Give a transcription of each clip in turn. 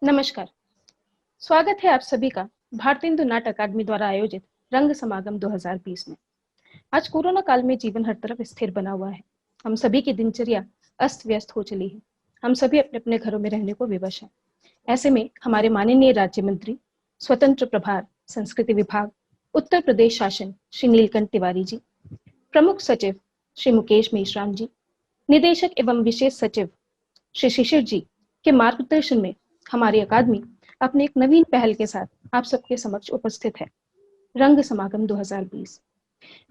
नमस्कार। स्वागत है आप सभी का भारतेंदु नाट्य अकादमी द्वारा आयोजित रंग समागम 2020 में। आज कोरोना काल में जीवन हर तरफ स्थिर बना हुआ है। हम सभी की दिनचर्या अस्त व्यस्त हो चली है। हम सभी अपने अपने घरों में रहने को विवश हैं। ऐसे में हमारे माननीय राज्य मंत्री, स्वतंत्र प्रभार संस्कृति विभाग, उत्तर प्रदेश शासन श्री नीलकंठ तिवारी जी, प्रमुख सचिव श्री मुकेश मेश्राम जी, निदेशक एवं विशेष सचिव श्री शिशिर जी के मार्गदर्शन में हमारी अकादमी अपने एक नवीन पहल के साथ आप सबके समक्ष उपस्थित है। रंग समागम 2020।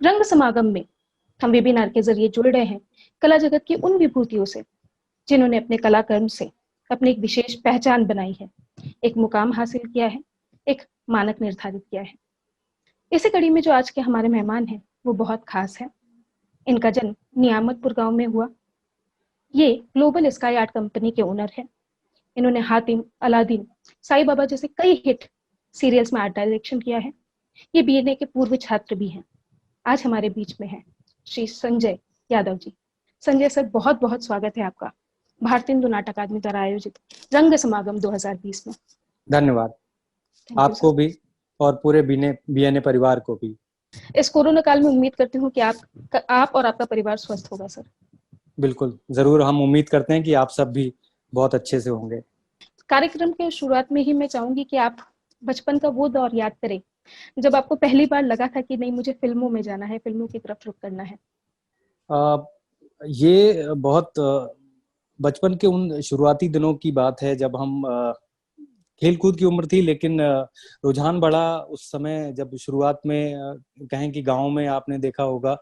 रंग समागम में हम वेबिनार के जरिए जुड़ रहे हैं कला जगत की उन विभूतियों से जिन्होंने अपने कलाकर्म से अपनी एक विशेष पहचान बनाई है, एक मुकाम हासिल किया है, एक मानक निर्धारित किया है। इसी कड़ी में जो आज के हमारे मेहमान हैं वो बहुत खास है। इनका जन्म नियामतपुर गांव में हुआ। ये ग्लोबल स्काई आर्ट कंपनी के ओनर है। इन्होंने हातिम, अलादीन, साईं बाबा जैसे कई हिट सीरियल्स में आर्ट डायरेक्शन किया है। ये बीएनए के पूर्व छात्र भी हैं। आज हमारे बीच में है श्री संजय यादव जी। संजय सर, बहुत बहुत स्वागत है आपका भारतेंदु नाट्य अकादमी द्वारा आयोजित रंग समागम 2020 में। धन्यवाद आपको भी और पूरे बीएनए परिवार को भी। इस कोरोना काल में उम्मीद करती हूँ कि आप और आपका परिवार स्वस्थ होगा सर। बिल्कुल, जरूर। हम उम्मीद करते हैं कि आप सब भी बहुत अच्छे से होंगे। कार्यक्रम के शुरुआत में ही मैं चाहूंगी कि आप बचपन का वो दौर याद करें जब आपको पहली बार लगा था कि नहीं, मुझे फिल्मों में जाना है, फिल्मों की तरफ रुख करना है। ये बहुत बचपन के उन शुरुआती दिनों की बात है जब हम खेल कूद की उम्र थी, लेकिन रुझान बढ़ा उस समय जब शुरुआत में कहें कि गांव में आपने देखा होगा,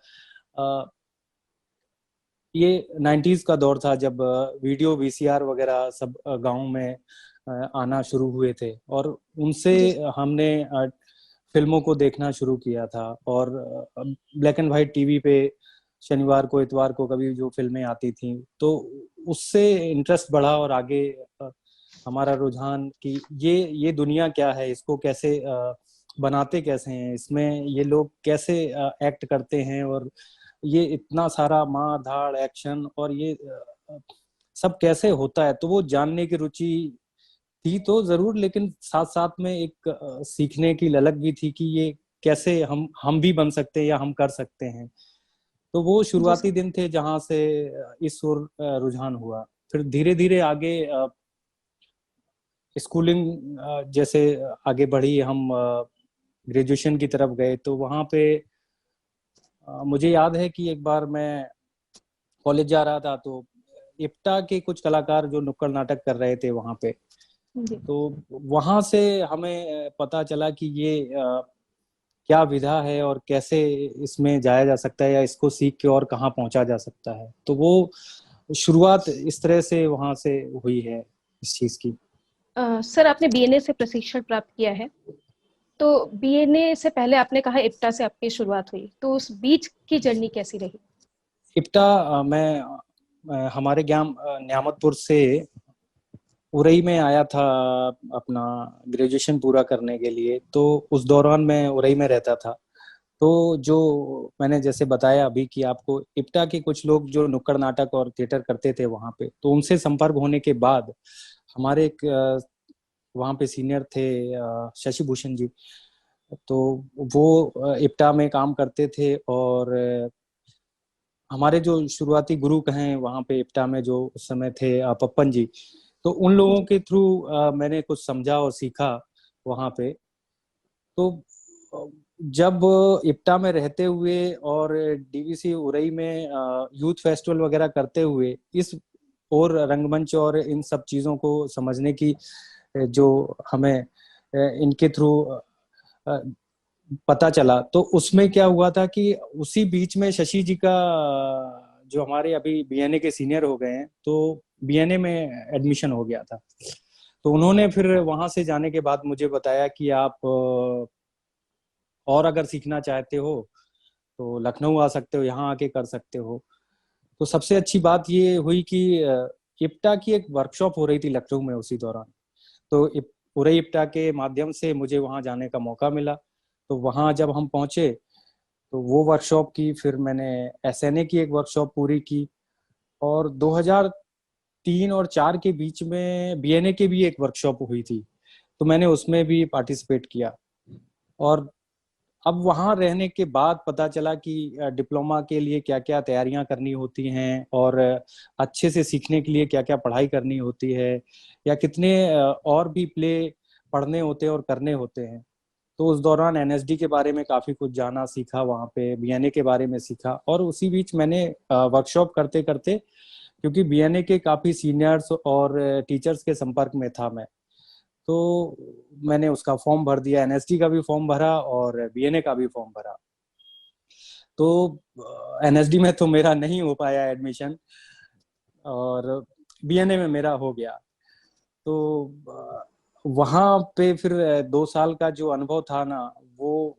ये 90s का दौर था जब वीडियो वीसीआर वगैरह सब गांव में आना शुरू हुए थे और उनसे हमने फिल्मों को देखना शुरू किया था। और ब्लैक एंड व्हाइट टीवी पे शनिवार को इतवार को कभी जो फिल्में आती थी तो उससे इंटरेस्ट बढ़ा और आगे हमारा रुझान कि ये दुनिया क्या है, इसको कैसे बनाते कैसे हैं, इसमें ये लोग कैसे एक्ट करते हैं और ये इतना सारा मार धाड़ एक्शन और ये सब कैसे होता है, तो वो जानने की रुचि थी तो जरूर, लेकिन साथ साथ में एक सीखने की ललक भी थी कि ये कैसे हम भी बन सकते हैं या हम कर सकते हैं। तो वो शुरुआती दिन थे जहां से इस ओर रुझान हुआ। फिर धीरे धीरे आगे स्कूलिंग जैसे आगे बढ़ी, हम ग्रेजुएशन की तरफ गए तो वहां पे मुझे याद है कि एक बार मैं कॉलेज जा रहा था तो इप्टा के कुछ कलाकार जो नुक्कड़ नाटक कर रहे थे वहां पे, तो वहां से हमें पता चला कि ये क्या विधा है और कैसे इसमें जाया जा सकता है या इसको सीख के और कहाँ पहुंचा जा सकता है। तो वो शुरुआत इस तरह से वहां से हुई है इस चीज की। सर, आपने बीएनए से प्रशिक्षण प्राप्त किया है, तो बीएनए से पहले आपने कहा इप्टा से आपकी शुरुआत हुई, तो उस बीच की जर्नी कैसी रही? इप्टा मैं हमारे ज्ञान न्यामतपुर से उरई में आया था अपना ग्रेजुएशन पूरा करने के लिए। तो उस दौरान मैं उरई में रहता था। तो जो मैंने जैसे बताया अभी कि आपको, इप्टा के कुछ लोग जो नुक्कड़ नाटक और थिएटर करते थे वहां पे, तो उनसे संपर्क होने के बाद हमारे एक वहां पे सीनियर थे शशि भूषण जी, तो वो इप्टा में काम करते थे और हमारे जो शुरुआती गुरु कहें वहां पे इप्टा में जो उस समय थे पप्पन जी, तो उन लोगों के थ्रू मैंने कुछ समझा और सीखा वहां पे। तो जब इप्टा में रहते हुए और डीवीसी उरई में यूथ फेस्टिवल वगैरह करते हुए इस और रंगमंच और इन सब चीजों को समझने की जो हमें इनके थ्रू पता चला, तो उसमें क्या हुआ था कि उसी बीच में शशि जी का जो हमारे अभी बीएनए के सीनियर हो गए हैं, तो बीएनए में एडमिशन हो गया था। तो उन्होंने फिर वहां से जाने के बाद मुझे बताया कि आप और अगर सीखना चाहते हो तो लखनऊ आ सकते हो, यहाँ आके कर सकते हो। तो सबसे अच्छी बात ये हुई कि इप्टा की एक वर्कशॉप हो रही थी लखनऊ में उसी दौरान। तो पूरे इप्टा के माध्यम से मुझे वहां जाने का मौका मिला। तो वहां जब हम पहुंचे तो वो वर्कशॉप की, फिर मैंने एसएनए की एक वर्कशॉप पूरी की और 3 और 4 के बीच में बीएनए की भी एक वर्कशॉप हुई थी, तो मैंने उसमें भी पार्टिसिपेट किया। और अब वहां रहने के बाद पता चला कि डिप्लोमा के लिए क्या क्या तैयारियां करनी होती हैं, और अच्छे से सीखने के लिए क्या क्या पढ़ाई करनी होती है, या कितने और भी प्ले पढ़ने होते हैं और करने होते हैं। तो उस दौरान एनएसडी के बारे में काफी कुछ जाना, सीखा, वहाँ पे बीएनए के बारे में सीखा। और उसी बीच मैंने वर्कशॉप करते करते, क्योंकि बीएनए के काफी सीनियर्स और टीचर्स के संपर्क में था मैं, तो मैंने उसका फॉर्म भर दिया, एनएसडी का भी फॉर्म भरा और बीएनए का भी फॉर्म भरा। तो एनएसडी में तो मेरा नहीं हो पाया एडमिशन, और बीएनए में मेरा हो गया। तो वहाँ पे फिर 2 साल का जो अनुभव था ना, वो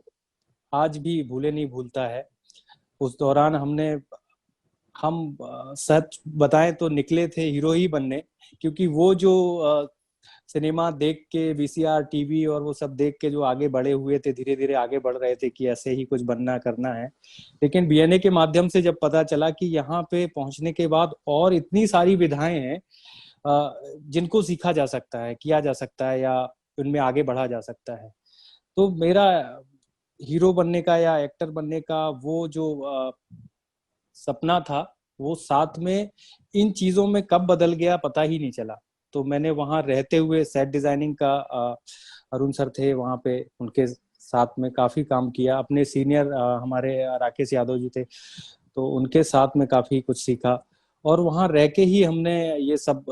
आज भी भूले नहीं भूलता है। उस दौरान हम सच बताएं तो निकले थे हीरो ही बनने, क्योंकि वो जो सिनेमा देख के, वीसीआर, टीवी और वो सब देख के जो आगे बढ़े हुए थे, धीरे धीरे आगे बढ़ रहे थे कि ऐसे ही कुछ बनना करना है। लेकिन बीएनए के माध्यम से जब पता चला कि यहाँ पे पहुंचने के बाद और इतनी सारी विधाएं हैं जिनको सीखा जा सकता है, किया जा सकता है, या उनमें आगे बढ़ा जा सकता है, तो मेरा हीरो बनने का या एक्टर बनने का वो जो सपना था, वो साथ में इन चीजों में कब बदल गया पता ही नहीं चला। तो मैंने वहां रहते हुए सेट डिजाइनिंग का, अरुण सर थे वहां पे, उनके साथ में काफी काम किया। अपने सीनियर हमारे राकेश यादव जी थे, तो उनके साथ में काफी कुछ सीखा। और वहां रह के ही हमने ये सब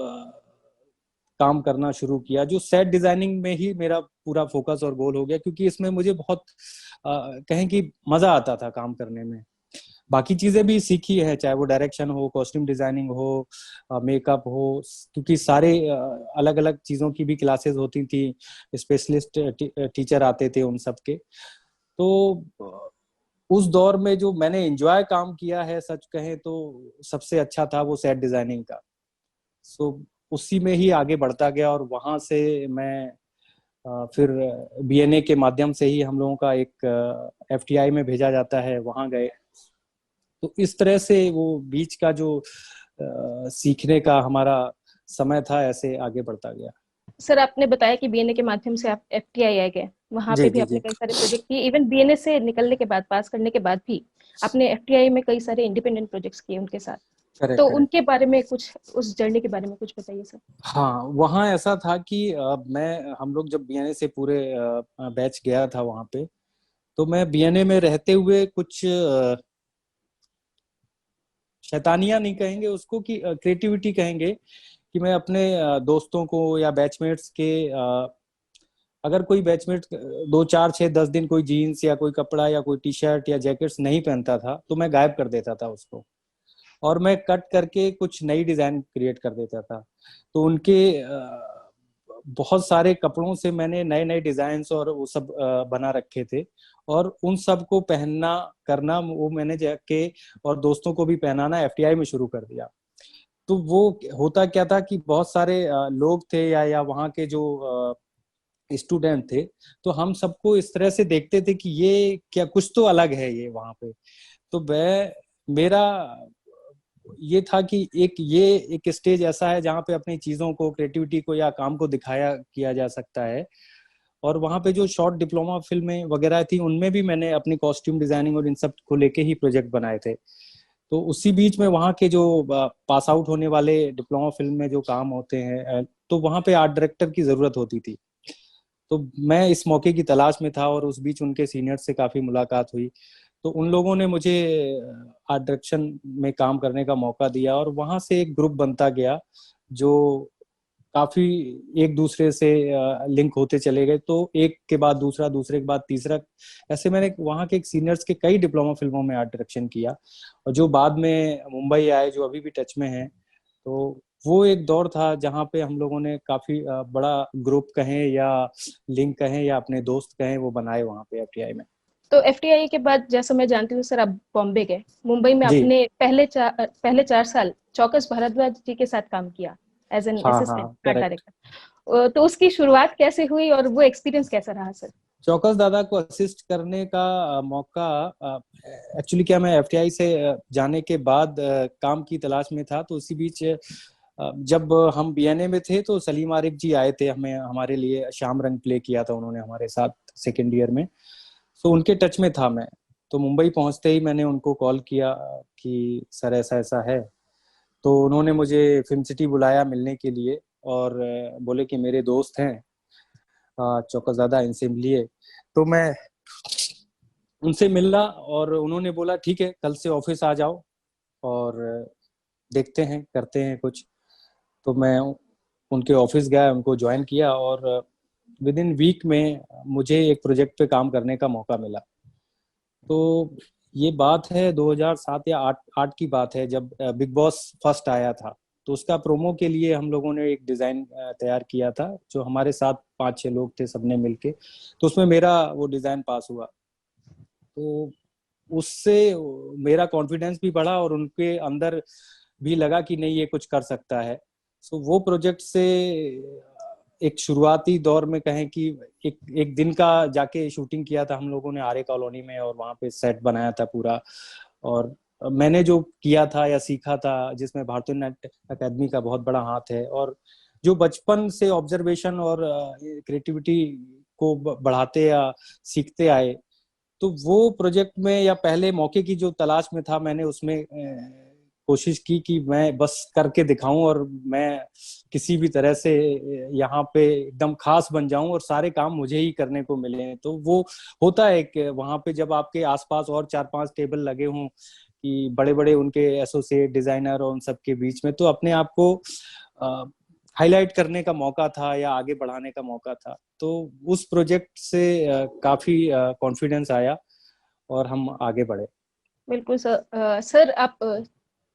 काम करना शुरू किया, जो सेट डिजाइनिंग में ही मेरा पूरा फोकस और गोल हो गया, क्योंकि इसमें मुझे बहुत कहें कि मजा आता था काम करने में। बाकी चीजें भी सीखी है, चाहे वो डायरेक्शन हो, कॉस्ट्यूम डिजाइनिंग हो, मेकअप हो, क्योंकि सारे अलग अलग चीजों की भी क्लासेस होती थी, स्पेशलिस्ट टीचर आते थे उन सब के। तो उस दौर में जो मैंने एंजॉय काम किया है, सच कहें तो सबसे अच्छा था वो सेट डिजाइनिंग का। सो उसी में ही आगे बढ़ता गया, और वहां से मैं फिर बीएनए के माध्यम से ही हम लोगों का एक एफटीआई में भेजा जाता है, वहां गए। तो इस तरह से वो बीच का जो सीखने का हमारा समय था, ऐसे आगे बढ़ता गया। सर, आपने बताया कि बीएनए के माध्यम से आप एफटीआई आ गए, वहां जी पे भी जी आपने जी। कई सारे प्रोजेक्ट किए। इवन बीएनए से निकलने के बाद, पास करने के बाद भी आपने एफटीआई में कई सारे इंडिपेंडेंट प्रोजेक्ट्स किए उनके साथ। करेक्ट तो करेक्ट। उनके बारे में कुछ, उस जर्नी के बारे में कुछ बताइए सर। हाँ, वहाँ ऐसा था कि हम लोग जब बीएनए से पूरे बैच गया था वहाँ पे, तो मैं बीएनए में रहते हुए कुछ शैतानियां नहीं कहेंगे उसको, कि क्रिएटिविटी कहेंगे, कि मैं अपने दोस्तों को या बैचमेट्स के अगर कोई बैचमेट 2 4 6 10 दिन कोई जीन्स या कोई कपड़ा या कोई टी शर्ट या जैकेट्स नहीं पहनता था, तो मैं गायब कर देता था उसको, और मैं कट करके कुछ नई डिजाइन क्रिएट कर देता था। तो उनके बहुत सारे कपड़ों से मैंने नए नए डिजाइन और वो सब बना रखे थे, और उन सब को पहनना करना वो मैंने जाके और दोस्तों को भी पहनाना एफटीआई में शुरू कर दिया। तो वो होता क्या था कि बहुत सारे लोग थे या वहाँ के जो स्टूडेंट थे, तो हम सबको इस तरह से देखते थे कि ये क्या, कुछ तो अलग है ये वहाँ पे। तो मैं मेरा ये था कि एक स्टेज ऐसा है जहाँ पे अपनी चीजों को, क्रिएटिविटी को या काम को दिखाया किया जा सकता है। और वहाँ पे जो शॉर्ट डिप्लोमा फिल्में वगैरह थी, उनमें भी मैंने अपनी कॉस्ट्यूम डिजाइनिंग और इन सब को लेके ही प्रोजेक्ट बनाए थे। तो उसी बीच में वहाँ के जो पास आउट होने वाले डिप्लोमा फिल्म में जो काम होते हैं, तो वहाँ पे आर्ट डायरेक्टर की जरूरत होती थी। तो मैं इस मौके की तलाश में था, और उस बीच उनके सीनियर से काफी मुलाकात हुई। तो उन लोगों ने मुझे आर्ट डायरेक्शन में काम करने का मौका दिया, और वहां से एक ग्रुप बनता गया जो काफी एक दूसरे से लिंक होते चले गए। तो एक के बाद दूसरा, दूसरे के बाद तीसरा, ऐसे मैंने वहाँ के एक सीनियर्स के कई डिप्लोमा फिल्मों में आर्ट डायरेक्शन किया, और जो बाद में मुंबई आए, जो अभी भी टच में है। तो वो एक दौर था जहाँ पे हम लोगों ने काफी बड़ा ग्रुप कहें या लिंक कहें या अपने दोस्त कहें, वो बनाए वहाँ पे एफटीआई में। तो एफटीआई के बाद, जैसा मैं जानती हूँ सर, आप बॉम्बे गए। मुंबई में जी। आपने पहले 4 साल चौकस भारद्वाज जी के साथ काम किया एज एन हाँ हाँ, असिस्टेंट आर्ट करेक्ट। डायरेक्टर। तो उसकी शुरुआत कैसे हुई और वो एक्सपीरियंस कैसा रहा सर? चौकस दादा को असिस्ट करने का मौका, एक्चुअली क्या, मैं एफटीआई से जाने के बाद काम की तलाश में था, तो उसी बीच जब हम बीएनए में थे तो सलीम आरिफ जी आए थे, हमें हमारे लिए शाम रंग प्ले किया था उन्होंने हमारे साथ सेकेंड ईयर में। तो उनके टच में था मैं। तो मुंबई पहुंचते ही मैंने उनको कॉल किया कि सर ऐसा ऐसा है। तो उन्होंने मुझे फिल्म सिटी बुलाया मिलने के लिए, और बोले कि मेरे दोस्त हैं चौकसज़ादा, इनसे मिलिए। तो मैं उनसे मिला और उन्होंने बोला ठीक है कल से ऑफिस आ जाओ और देखते हैं करते हैं कुछ। तो मैं उनके ऑफिस गया, उनको ज्वाइन किया, और विद इन वीक में मुझे एक प्रोजेक्ट पे काम करने का मौका मिला। तो ये बात है 2007 या 8 की बात है, जब बिग बॉस फर्स्ट आया था। तो उसका प्रोमो के लिए हम लोगों ने एक डिजाइन तैयार किया था, जो हमारे साथ 5-6 लोग थे सबने मिलके। तो उसमें मेरा वो डिजाइन पास हुआ। तो उससे मेरा कॉन्फिडेंस भी बढ़ा और उनके अंदर भी लगा कि नहीं ये कुछ कर सकता है। सो वो प्रोजेक्ट से एक शुरुआती दौर में कहें कि एक एक दिन का जाके शूटिंग किया था हम लोगों ने आर्य कॉलोनी में, और वहां पे सेट बनाया था पूरा। और मैंने जो किया था या सीखा था, जिसमें भारतीय नाट्य अकादमी का बहुत बड़ा हाथ है, और जो बचपन से ऑब्जर्वेशन और क्रिएटिविटी को बढ़ाते या सीखते आए, तो वो प्रोजेक्ट में या पहले मौके की जो तलाश में था, मैंने उसमें कोशिश की कि मैं बस करके दिखाऊं और मैं किसी भी तरह से यहाँ पे एकदम खास बन जाऊं और सारे काम मुझे ही करने को मिले। तो वो होता है कि वहां पे जब आपके आसपास और 4-5 टेबल लगे हों कि बड़े बड़े उनके एसोसिएट डिजाइनर और उन सब के बीच में, तो अपने आप को हाईलाइट करने का मौका था या आगे बढ़ाने का मौका था। तो उस प्रोजेक्ट से काफी कॉन्फिडेंस आया और हम आगे बढ़े। बिल्कुल सर। सर आप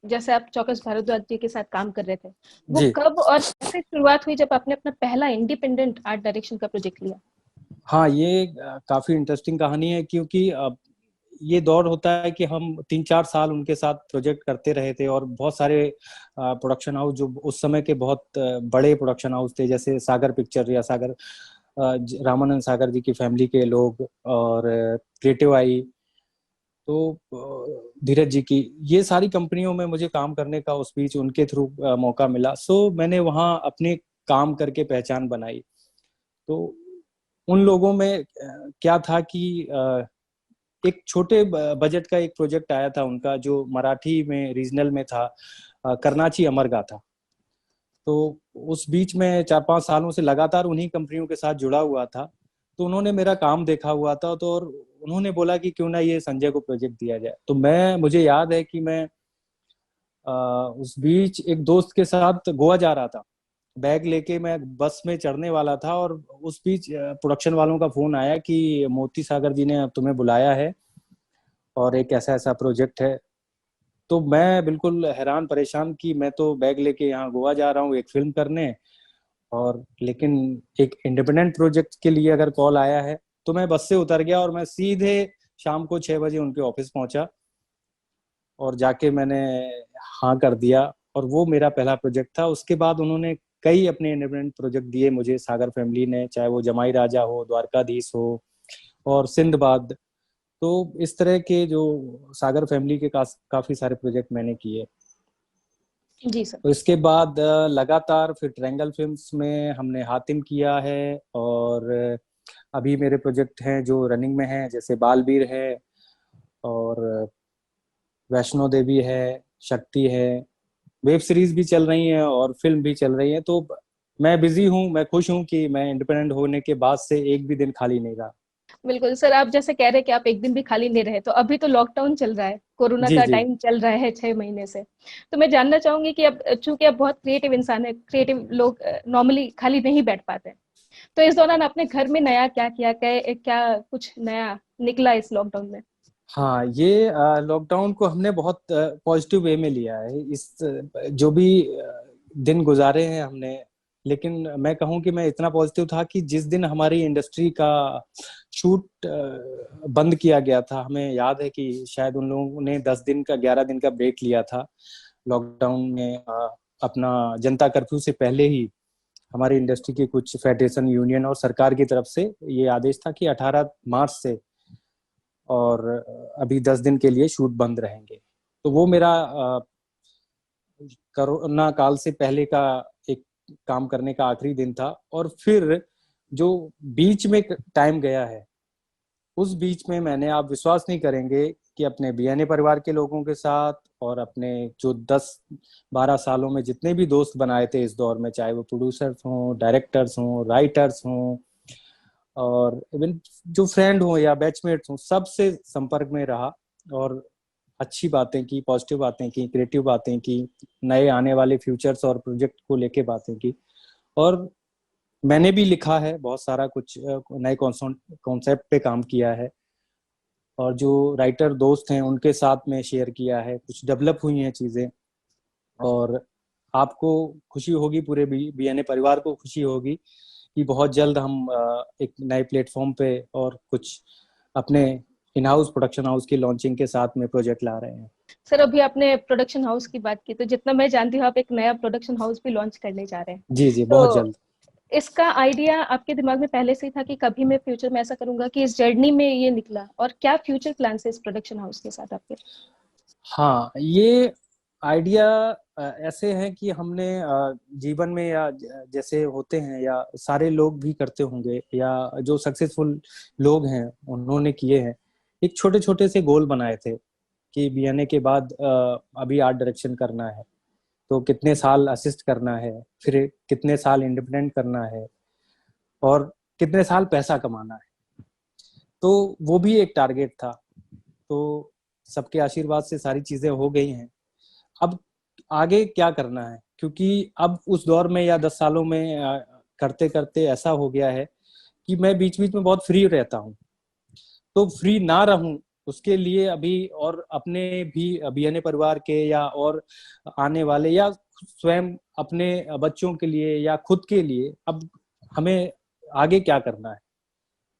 जैसे आप चौकस भारद्वाज जी के साथ काम कर रहे थे, वो जी कब और कैसे शुरुआत हुई जब आपने अपना पहला इंडिपेंडेंट आर्ट डायरेक्शन का प्रोजेक्ट लिया? हाँ, ये काफी इंटरेस्टिंग कहानी है, क्योंकि ये दौर होता है कि हम 3-4 साल उनके साथ प्रोजेक्ट करते रहे थे, और बहुत सारे प्रोडक्शन हाउस जो उस समय के बहुत बड़े प्रोडक्शन हाउस थे, जैसे सागर पिक्चर या सागर रामानंद सागर जी की फैमिली के लोग, और क्रिएटिव आई, तो धीरज जी की, ये सारी कंपनियों में मुझे काम करने का उस बीच उनके थ्रू मौका मिला। सो मैंने वहाँ अपने काम करके पहचान बनाई। तो उन लोगों में क्या था कि एक छोटे बजट का एक प्रोजेक्ट आया था उनका, जो मराठी में रीजनल में था, करनाची अमर गाथा। तो उस बीच में 4-5 सालों से लगातार उन्हीं कंपनियों के साथ जुड़ा हुआ था। तो उन्होंने मेरा काम देखा हुआ था, तो और उन्होंने बोला कि क्यों ना ये संजय को प्रोजेक्ट दिया जाए। तो मुझे याद है कि मैं उस बीच एक दोस्त के साथ गोवा जा रहा था, बैग लेके मैं बस में चढ़ने वाला था, और उस बीच प्रोडक्शन वालों का फोन आया कि मोती सागर जी ने तुम्हें बुलाया है और एक ऐसा ऐसा प्रोजेक्ट है। तो मैं बिल्कुल हैरान परेशान कि मैं तो बैग लेके यहाँ गोवा जा रहा हूँ एक फिल्म करने, और लेकिन एक इंडिपेंडेंट प्रोजेक्ट के लिए अगर कॉल आया है। तो मैं बस से उतर गया और मैं सीधे शाम को 6 बजे उनके ऑफिस पहुंचा, और जाके मैंने हाँ कर दिया। और वो मेरा पहला प्रोजेक्ट था। उसके बाद उन्होंने कई अपने इंडिपेंडेंट प्रोजेक्ट दिए मुझे, सागर फैमिली ने, चाहे वो जमाई राजा हो, द्वारकाधीश हो, और सिंदबाद। तो इस तरह के जो सागर फैमिली के काफी सारे प्रोजेक्ट मैंने किए। जी सर। तो इसके बाद लगातार फिर ट्रायंगल फिल्म्स में हमने हातिम किया है, और अभी मेरे प्रोजेक्ट हैं जो रनिंग में हैं, जैसे बालवीर है, और वैष्णो देवी है, शक्ति है। वेब सीरीज भी चल रही हैं और फिल्म भी चल रही है। तो मैं बिजी हूँ, मैं खुश हूँ कि मैं इंडिपेंडेंट होने के बाद से एक भी दिन खाली नहीं रहा। बिल्कुल सर, आप जैसे कह रहे हैं कि आप एक दिन भी खाली नहीं रहे, तो अभी तो लॉकडाउन चल रहा है, कोरोना जी का जी। टाइम चल रहा है 6 महीने से। तो मैं जानना चाहूंगी कि अब चूंकि आप बहुत क्रिएटिव इंसान है, क्रिएटिव लोग नॉर्मली खाली नहीं बैठ पाते हैं, तो इस दौरान आपने घर में नया क्या किया, क्या कुछ नया निकला इस लॉकडाउन में? हाँ, ये लॉकडाउन को हमने बहुत पॉजिटिव वे में लिया है। इस जो भी दिन गुजारे हैं हमने, लेकिन मैं कहूँ कि मैं इतना पॉजिटिव था कि जिस दिन हमारी इंडस्ट्री का शूट बंद किया गया था, हमें याद है कि शायद उन लोगों ने 10 दिन का 11 दिन का ब्रेक लिया था लॉकडाउन में। अपना जनता कर्फ्यू से पहले ही हमारी इंडस्ट्री के कुछ फेडरेशन, यूनियन और सरकार की तरफ से ये आदेश था कि 18 मार्च से और अभी 10 दिन के लिए शूट बंद रहेंगे। तो वो मेरा कोरोना काल से पहले का एक काम करने का आखिरी दिन था। और फिर जो बीच में टाइम गया है, उस बीच में मैंने, आप विश्वास नहीं करेंगे कि अपने बीएनए परिवार के लोगों के साथ और अपने जो 10-12 सालों में जितने भी दोस्त बनाए थे इस दौर में, चाहे वो प्रोड्यूसर्स हों, डायरेक्टर्स हों, राइटर्स हों, और इवन जो फ्रेंड हो या बैचमेट्स हो, सबसे संपर्क में रहा और अच्छी बातें की, पॉजिटिव बातें की, क्रिएटिव बातें की, नए आने वाले फ्यूचर्स और प्रोजेक्ट को लेके बातें की। और मैंने भी लिखा है बहुत सारा, कुछ नए कॉन्सेप्ट पे काम किया है, और जो राइटर दोस्त हैं उनके साथ में शेयर किया है, कुछ डेवलप हुई हैं चीजें। और आपको खुशी होगी, पूरे बीएनए परिवार को खुशी होगी कि बहुत जल्द हम एक नए प्लेटफॉर्म पे और कुछ अपने इन हाउस प्रोडक्शन हाउस की लॉन्चिंग के साथ में प्रोजेक्ट ला रहे हैं। सर, अभी आपने प्रोडक्शन हाउस की बात की, तो जितना मैं जानती हूँ आप एक नया प्रोडक्शन हाउस भी लॉन्च करने जा रहे हैं। जी जी, बहुत तो जल्द। इसका आइडिया आपके दिमाग में पहले से ही था कि कभी मैं फ्यूचर में ऐसा करूंगा, कि इस जर्नी में ये निकला? और क्या फ्यूचर प्लान है इस प्रोडक्शन हाउस के साथ आपके? हाँ, ये आइडिया ऐसे है कि हमने जीवन में, या जैसे होते हैं या सारे लोग भी करते होंगे, या जो सक्सेसफुल लोग हैं उन्होंने किए हैं, एक छोटे छोटे से गोल बनाए थे कि बीएनए के बाद अभी आर्ट डायरेक्शन करना है, तो कितने साल असिस्ट करना है, फिर कितने साल इंडिपेंडेंट करना है, और कितने साल पैसा कमाना है। तो वो भी एक टारगेट था। तो सबके आशीर्वाद से सारी चीजें हो गई हैं। अब आगे क्या करना है, क्योंकि अब उस दौर में या 10 सालों में करते करते ऐसा हो गया है कि मैं बीच बीच में बहुत फ्री रहता हूँ। तो फ्री ना रहूं, उसके लिए अभी और अपने भी बीएनए परिवार के या और आने वाले, या स्वयं अपने बच्चों के लिए या खुद के लिए, अब हमें आगे क्या करना है।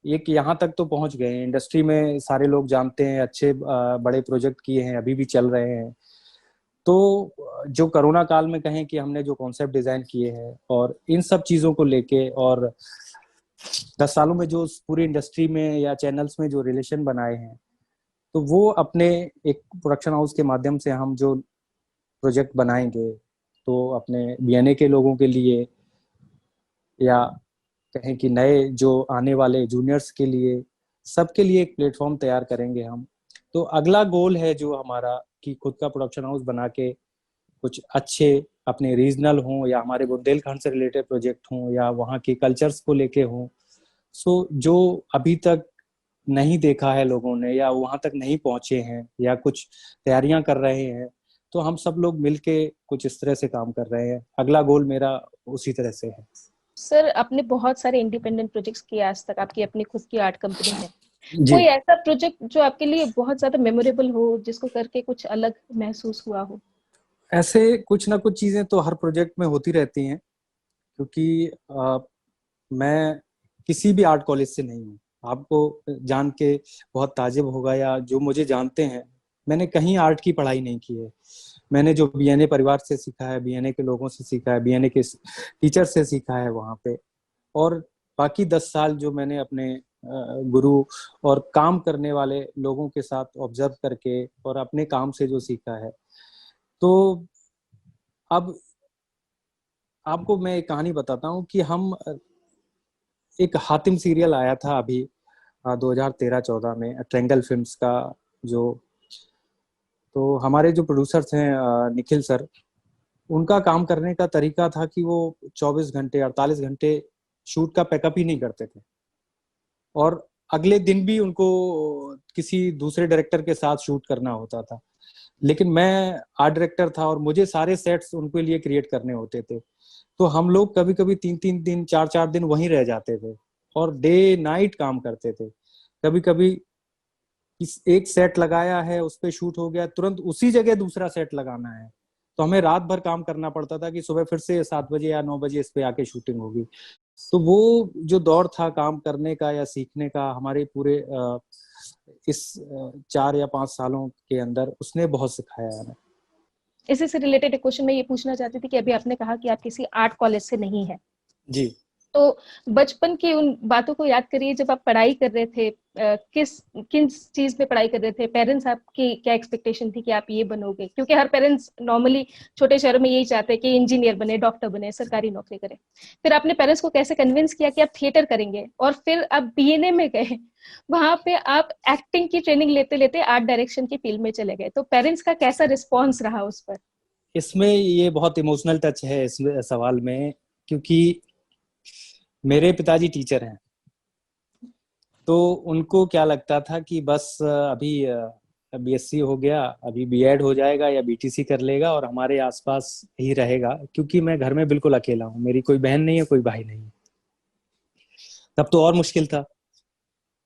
एक यहाँ तक तो पहुंच गए हैं, इंडस्ट्री में सारे लोग जानते हैं, अच्छे बड़े प्रोजेक्ट किए हैं, अभी भी चल रहे हैं। तो जो कोरोना काल में कहें कि हमने जो कॉन्सेप्ट डिजाइन किए हैं और इन सब चीजों को लेके, और 10 सालों में जो पूरी इंडस्ट्री में या चैनल्स में जो रिलेशन बनाए हैं, तो वो अपने एक प्रोडक्शन हाउस के माध्यम से हम जो प्रोजेक्ट बनाएंगे, तो अपने बीएनए के लोगों के लिए, या कहें कि नए जो आने वाले जूनियर्स के लिए, सबके लिए एक प्लेटफॉर्म तैयार करेंगे हम। तो अगला गोल है जो हमारा, कि खुद का प्रोडक्शन हाउस बना के कुछ अच्छे अपने रीजनल हों, या हमारे बुंदेलखंड से रिलेटेड प्रोजेक्ट हों, या वहाँ के कल्चर्स को लेके हों, सो जो अभी तक नहीं देखा है लोगों ने, या वहां तक नहीं पहुंचे हैं, या कुछ तैयारियां कर रहे हैं, तो हम सब लोग मिलके कुछ इस तरह से काम कर रहे हैं। अगला गोल मेरा उसी तरह से है। सर, आपने बहुत सारे इंडिपेंडेंट प्रोजेक्ट्स किए आज तक, आपकी अपनी खुद की आर्ट कंपनी है। जी, कोई ऐसा प्रोजेक्ट जो आपके लिए बहुत ज्यादा मेमोरेबल हो, जिसको करके कुछ अलग महसूस हुआ हो? ऐसे कुछ ना कुछ चीजें तो हर प्रोजेक्ट में होती रहती हैं, क्योंकि मैं किसी भी आर्ट कॉलेज से नहीं हूँ। आपको जान के बहुत ताज्जुब होगा, या जो मुझे जानते हैं, मैंने कहीं आर्ट की पढ़ाई नहीं की है। मैंने जो बीएनए परिवार से सीखा है, बीएनए के लोगों से सीखा है, बीएनए के टीचर से सीखा है वहाँ पे, और बाकी 10 साल जो मैंने अपने गुरु और काम करने वाले लोगों के साथ ऑब्जर्व करके और अपने काम से जो सीखा है। तो अब आपको मैं एक कहानी बताता हूँ कि हम, एक हातिम सीरियल आया था अभी 2013-14 में, ट्रायंगल फिल्म्स का। जो, तो हमारे जो प्रोड्यूसर्स हैं निखिल सर, उनका काम करने का तरीका था कि वो 24 घंटे 48 घंटे शूट का पैकअप ही नहीं करते थे, और अगले दिन भी उनको किसी दूसरे डायरेक्टर के साथ शूट करना होता था। लेकिन मैं आर्ट डायरेक्टर था और मुझे सारे सेट्स उनके लिए क्रिएट करने होते थे। तो हम लोग कभी कभी 3-3 दिन, 4-4 दिन वहीं रह जाते थे, और डे नाइट काम करते थे। कभी कभी इस एक सेट लगाया है, उस पे शूट हो गया, तुरंत उसी जगह दूसरा सेट लगाना है, तो हमें रात भर काम करना पड़ता था कि सुबह फिर से 7 बजे या 9 बजे इस पे आके शूटिंग होगी। तो वो जो दौर था काम करने का या सीखने का, हमारे पूरे इस 4 या 5 सालों के अंदर, उसने बहुत सिखाया हमें। इसी से रिलेटेड एक क्वेश्चन मैं ये पूछना चाहती थी कि अभी आपने कहा कि आप किसी आर्ट कॉलेज से नहीं है, जी। तो बचपन की उन बातों को याद करिए जब आप पढ़ाई कर रहे थे, किस चीज में पढ़ाई कर रहे थे, पेरेंट्स आपकी क्या एक्सपेक्टेशन थी कि आप ये बनोगे, क्योंकि हर पेरेंट्स नॉर्मली छोटे शहरों में यही चाहते हैं कि इंजीनियर बने, डॉक्टर बने, सरकारी नौकरी करे। फिर आपने पेरेंट्स को कैसे कन्विंस किया कि आप थिएटर करेंगे, और फिर आप बीएनए में गए, वहां पे आप एक्टिंग की ट्रेनिंग लेते लेते आर्ट डायरेक्शन की फील्ड में चले गए, तो पेरेंट्स का कैसा रिस्पॉन्स रहा उस पर? इसमें ये बहुत इमोशनल टच है इस सवाल में, क्योंकि मेरे पिताजी टीचर हैं। तो उनको क्या लगता था कि बस अभी बीएससी हो गया, अभी बीएड हो जाएगा या बीटीसी कर लेगा और हमारे आसपास ही रहेगा, क्योंकि मैं घर में बिल्कुल अकेला हूँ, मेरी कोई बहन नहीं है, कोई भाई नहीं है। तब तो और मुश्किल था।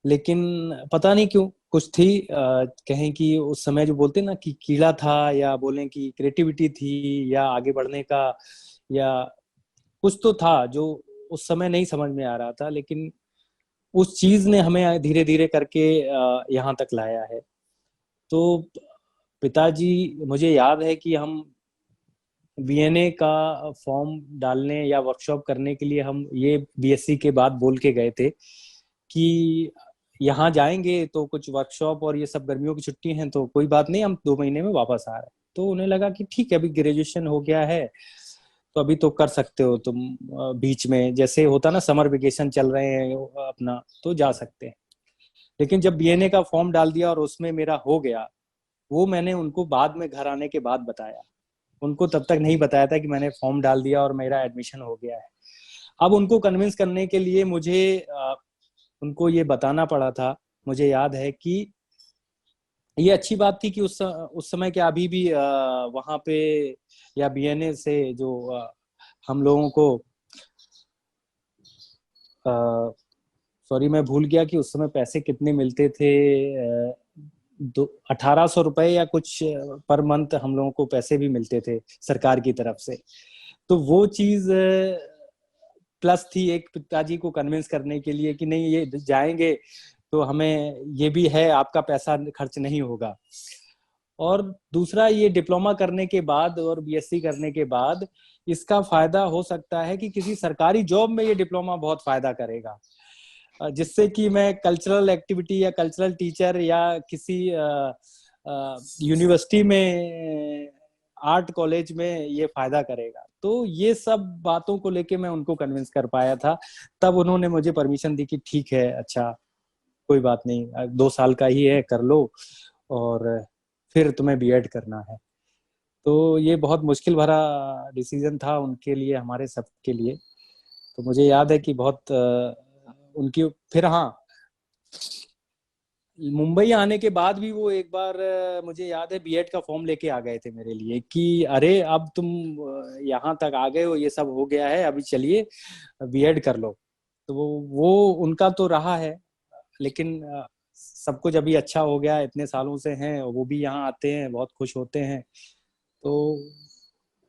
लेकिन पता नहीं क्यों कुछ थी, कहें कि उस समय जो बोलते ना कि कीड़ा था, या बोलें कि क्रिएटिविटी थी, या आगे बढ़ने का, या कुछ तो था जो उस समय नहीं समझ में आ रहा था, लेकिन उस चीज ने हमें धीरे धीरे करके यहाँ तक लाया है। तो पिताजी, मुझे याद है कि हम बीएनए का फॉर्म डालने या वर्कशॉप करने के लिए हम ये बीएससी के बाद बोल के गए थे कि यहाँ जाएंगे तो कुछ वर्कशॉप और ये सब, गर्मियों की छुट्टी हैं तो कोई बात नहीं, हम 2 महीने में वापस आ रहे हैं। तो उन्हें लगा कि ठीक है, अभी ग्रेजुएशन हो गया है तो अभी तो कर सकते हो तुम, बीच में जैसे होता ना समर वेकेशन चल रहे हैं अपना, तो जा सकते हैं। लेकिन जब बीएनए का फॉर्म डाल दिया और उसमें मेरा हो गया, वो मैंने उनको बाद में घर आने के बाद बताया। उनको तब तक नहीं बताया था कि मैंने फॉर्म डाल दिया और मेरा एडमिशन हो गया है। अब उनको कन्विंस करने के लिए मुझे उनको ये बताना पड़ा था। मुझे याद है कि ये अच्छी बात थी कि उस समय क्या अभी भी वहां पे या बीएनए से जो हम लोगों को, सॉरी मैं भूल गया कि उस समय पैसे कितने मिलते थे, 1800 रुपए या कुछ पर मंथ हम लोगों को पैसे भी मिलते थे सरकार की तरफ से। तो वो चीज प्लस थी एक पिताजी को कन्विंस करने के लिए कि नहीं, ये जाएंगे तो हमें ये भी है, आपका पैसा खर्च नहीं होगा। और दूसरा, ये डिप्लोमा करने के बाद और बीएससी करने के बाद इसका फायदा हो सकता है कि किसी सरकारी जॉब में ये डिप्लोमा बहुत फायदा करेगा, जिससे कि मैं कल्चरल एक्टिविटी या कल्चरल टीचर या किसी यूनिवर्सिटी में, आर्ट कॉलेज में ये फायदा करेगा। तो ये सब बातों को लेके मैं उनको कन्विंस कर पाया था। तब उन्होंने मुझे परमिशन दी कि ठीक है, अच्छा कोई बात नहीं, 2 साल का ही है, कर लो, और फिर तुम्हें बीएड करना है। तो ये बहुत मुश्किल भरा डिसीजन था उनके लिए, हमारे सबके लिए। तो मुझे याद है कि बहुत उनकी, फिर हाँ, मुंबई आने के बाद भी वो एक बार मुझे याद है बीएड का फॉर्म लेके आ गए थे मेरे लिए कि अरे अब तुम यहाँ तक आ गए हो, ये सब हो गया है, अभी चलिए बीएड कर लो। तो वो उनका तो रहा है, लेकिन सब कुछ अभी अच्छा हो गया, इतने सालों से हैं, वो भी यहाँ आते हैं, बहुत खुश होते हैं। तो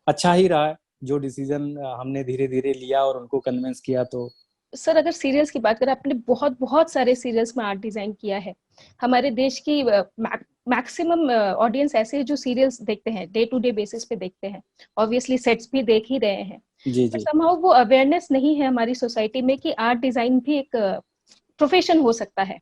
अच्छा ही रहा है जो डिसीजन हमने धीरे धीरे लिया और उनको कन्विंस किया। तो सर, अगर सीरियल्स की बात करें, आपने बहुत बहुत सारे सीरियल्स में आर्ट डिजाइन किया है। हमारे देश की मैक्सिमम ऑडियंस ऐसे है जो सीरियल्स देखते हैं, डे टू डे बेसिस पे देखते हैं, ऑब्वियसली सेट्स भी देख ही रहे हैं। जी बट जी। समहाउ वो अवेयरनेस नहीं है हमारी सोसाइटी में कि आर्ट डिजाइन भी एक प्रोफेशन हो सकता है।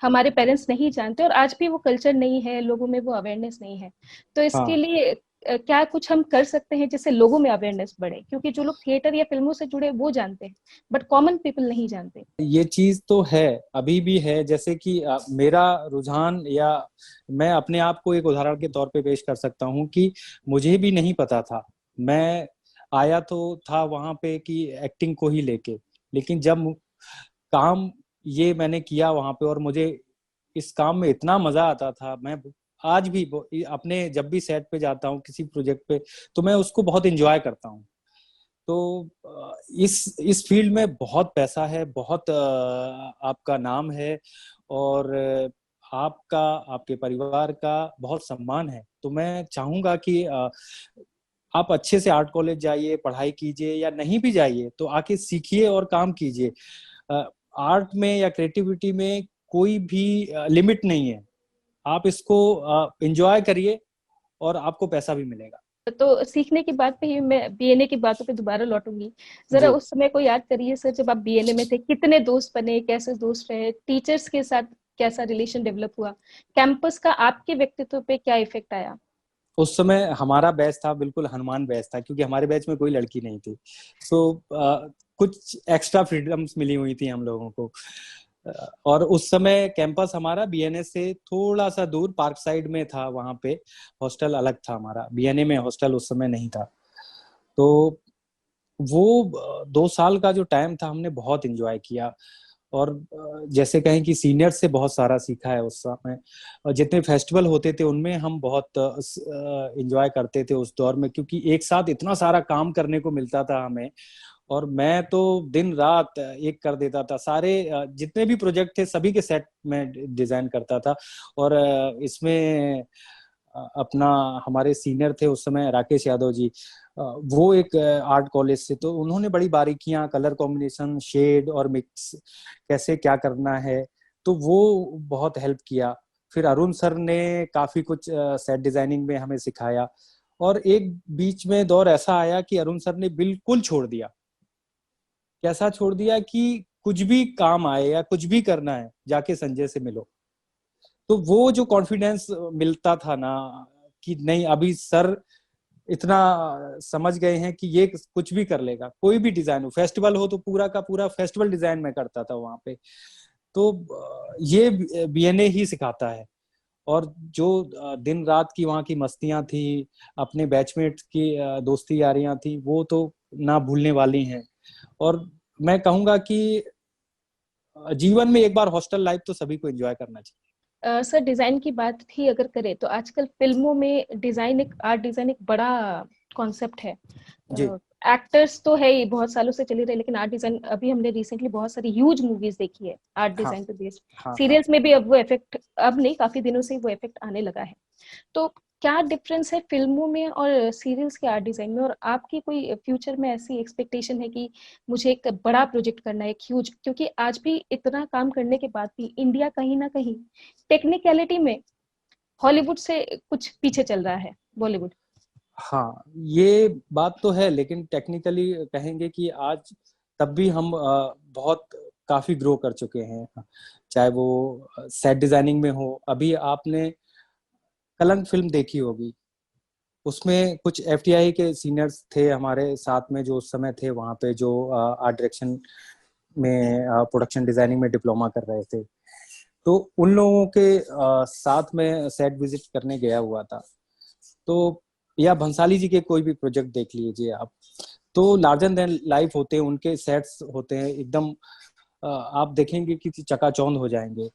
हमारे पेरेंट्स नहीं जानते, और आज भी वो कल्चर नहीं है लोगों में, वो अवेयरनेस नहीं है। तो इसके हाँ, लिए क्या कुछ हम कर सकते हैं जिससे लोगों में अवेयरनेस बढ़े, क्योंकि जो लोग थिएटर या फिल्मों से जुड़े वो जानते हैं, बट कॉमन पीपल नहीं जानते। ये चीज तो है, अभी भी है। जैसे कि मेरा रुझान, या मैं अपने आप को एक उदाहरण के तौर पे पेश कर सकता हूँ कि मुझे भी नहीं पता था। मैं आया तो था वहां पे कि एक्टिंग को ही लेके, लेकिन जब काम ये मैंने किया वहां पे और मुझे इस काम में इतना मजा आता था, मैं आज भी अपने जब भी सेट पे जाता हूँ किसी प्रोजेक्ट पे, तो मैं उसको बहुत एंजॉय करता हूँ। तो इस फील्ड में बहुत पैसा है, बहुत आपका नाम है, और आपका, आपके परिवार का बहुत सम्मान है। तो मैं चाहूंगा कि आप अच्छे से आर्ट कॉलेज जाइए, पढ़ाई कीजिए, या नहीं भी जाइए तो आके सीखिए और काम कीजिए। आर्ट में या क्रिएटिविटी में कोई भी लिमिट नहीं है। आप इसको एंजॉय करिए और आपको पैसा भी मिलेगा। तो सीखने की बात पे ही मैं बीएनए की बातों पे दोबारा लौटूंगी। जरा जी। उस समय को याद करिए सर, जब आप बीएनए में थे, कितने दोस्त बने, कैसे दोस्त रहे, टीचर्स के साथ कैसा रिलेशन डेवलप हुआ, कैंपस का आपके व्यक्तित्व पे क्या इफेक्ट आया? उस समय हमारा बैच था बिल्कुल हनुमान बैच था, क्योंकि हमारे बैच में कोई लड़की नहीं थी। सो कुछ एक्स्ट्रा फ्रीडम्स मिली हुई थी हम लोगों को। और उस समय कैंपस हमारा बीएनए से थोड़ा सा दूर पार्क साइड में था, वहां पे हॉस्टल अलग था हमारा, बीएनए में हॉस्टल उस समय नहीं था। तो वो 2 साल का जो टाइम था हमने बहुत एंजॉय किया। और जैसे कहें कि सीनियर से बहुत सारा सीखा है उस समय। और जितने फेस्टिवल होते थे उनमें हम बहुत एंजॉय करते थे उस दौर में, क्योंकि एक साथ इतना सारा काम करने को मिलता था हमें। और मैं तो दिन रात एक कर देता था, सारे जितने भी प्रोजेक्ट थे सभी के सेट में डिजाइन करता था। और इसमें अपना हमारे सीनियर थे उस समय राकेश यादव जी, वो एक आर्ट कॉलेज से, तो उन्होंने बड़ी बारीकियां, कलर कॉम्बिनेशन, शेड और मिक्स कैसे क्या करना है, तो वो बहुत हेल्प किया। फिर अरुण सर ने काफी कुछ सेट डिजाइनिंग में हमें सिखाया। और एक बीच में दौर ऐसा आया कि अरुण सर ने बिल्कुल छोड़ दिया। कैसा छोड़ दिया कि कुछ भी काम आए या कुछ भी करना है जाके संजय से मिलो। तो वो जो कॉन्फिडेंस मिलता था ना, कि नहीं अभी सर इतना समझ गए हैं कि ये कुछ भी कर लेगा, कोई भी डिजाइन हो, फेस्टिवल हो तो पूरा का पूरा फेस्टिवल डिजाइन में करता था वहां पे। तो ये बीएनए ही सिखाता है। और जो दिन रात की वहाँ की मस्तियां थी, अपने बैचमेट्स की दोस्ती यारियां थी, वो तो ना भूलने वाली हैं। और मैं कहूंगा कि जीवन में एक बार हॉस्टल लाइफ तो सभी को एंजॉय करना चाहिए। सर डिजाइन की बात ही अगर करें तो आजकल फिल्मों में डिजाइन, एक आर्ट डिजाइन एक बड़ा कॉन्सेप्ट है। जी। एक्टर्स तो है ही, बहुत सालों से चली रहे, लेकिन आर्ट डिजाइन अभी हमने रिसेंटली बहुत सारी ह्यूज मूवीज देखी है आर्ट हाँ डिजाइन पे बेस्ड। हाँ हाँ। सीरियल्स में भी अब वो इफेक्ट, अब नहीं काफी दिनों से वो इफेक्ट आने लगा है। तो क्या डिफरेंस है फिल्मों में और सीरियल्स के आर्ट डिजाइन में, और आपकी कोई फ्यूचर में ऐसी एक्सपेक्टेशन है कि मुझे एक बड़ा प्रोजेक्ट करना है, एक ह्यूज, क्योंकि आज भी इतना काम करने के बाद भी इंडिया कहीं ना कहीं टेक्निकलिटी में हॉलीवुड से कुछ पीछे चल रहा है, बॉलीवुड। हाँ, ये बात तो है, लेकिन टेक्निकली कहेंगे कि आज तब भी हम बहुत काफी ग्रो कर चुके हैं। चाहे वो सेट डिजाइनिंग में हो, अभी आपने कलंक फिल्म देखी होगी, उसमें कुछ एफटीआई के सीनियर्स थे हमारे साथ में जो उस समय थे वहां पे, जो आर्ट डायरेक्शन में, प्रोडक्शन डिजाइनिंग में डिप्लोमा कर रहे थे। तो उन लोगों के साथ में सेट विजिट करने गया हुआ था। तो या भंसाली जी के कोई भी प्रोजेक्ट देख लीजिए आप, तो लार्जर देन लाइफ होते हैं, उनके सेट्स होते हैं एकदम, आप देखेंगे कि चकाचौंध हो जाएंगे।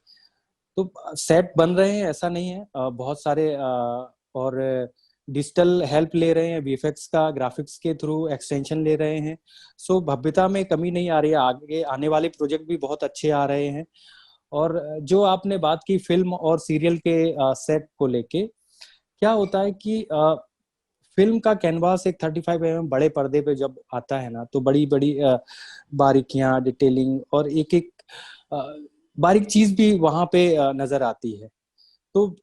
तो सेट बन रहे हैं ऐसा नहीं है, बहुत सारे और डिजिटल हेल्प ले रहे हैं, वीएफएक्स का ग्राफिक्स के थ्रू एक्सटेंशन ले रहे हैं। सो भव्यता में कमी नहीं आ रही है, आगे आने वाले प्रोजेक्ट भी बहुत अच्छे आ रहे हैं। और जो आपने बात की फिल्म और सीरियल के सेट को लेके, क्या होता है कि फिल्म का कैनवास एक 35 mm बड़े पर्दे पे जब आता है ना, तो बड़ी बड़ी बारीकियां, डिटेलिंग और एक एक बारीक चीज भी वहां पे नजर आती है। तो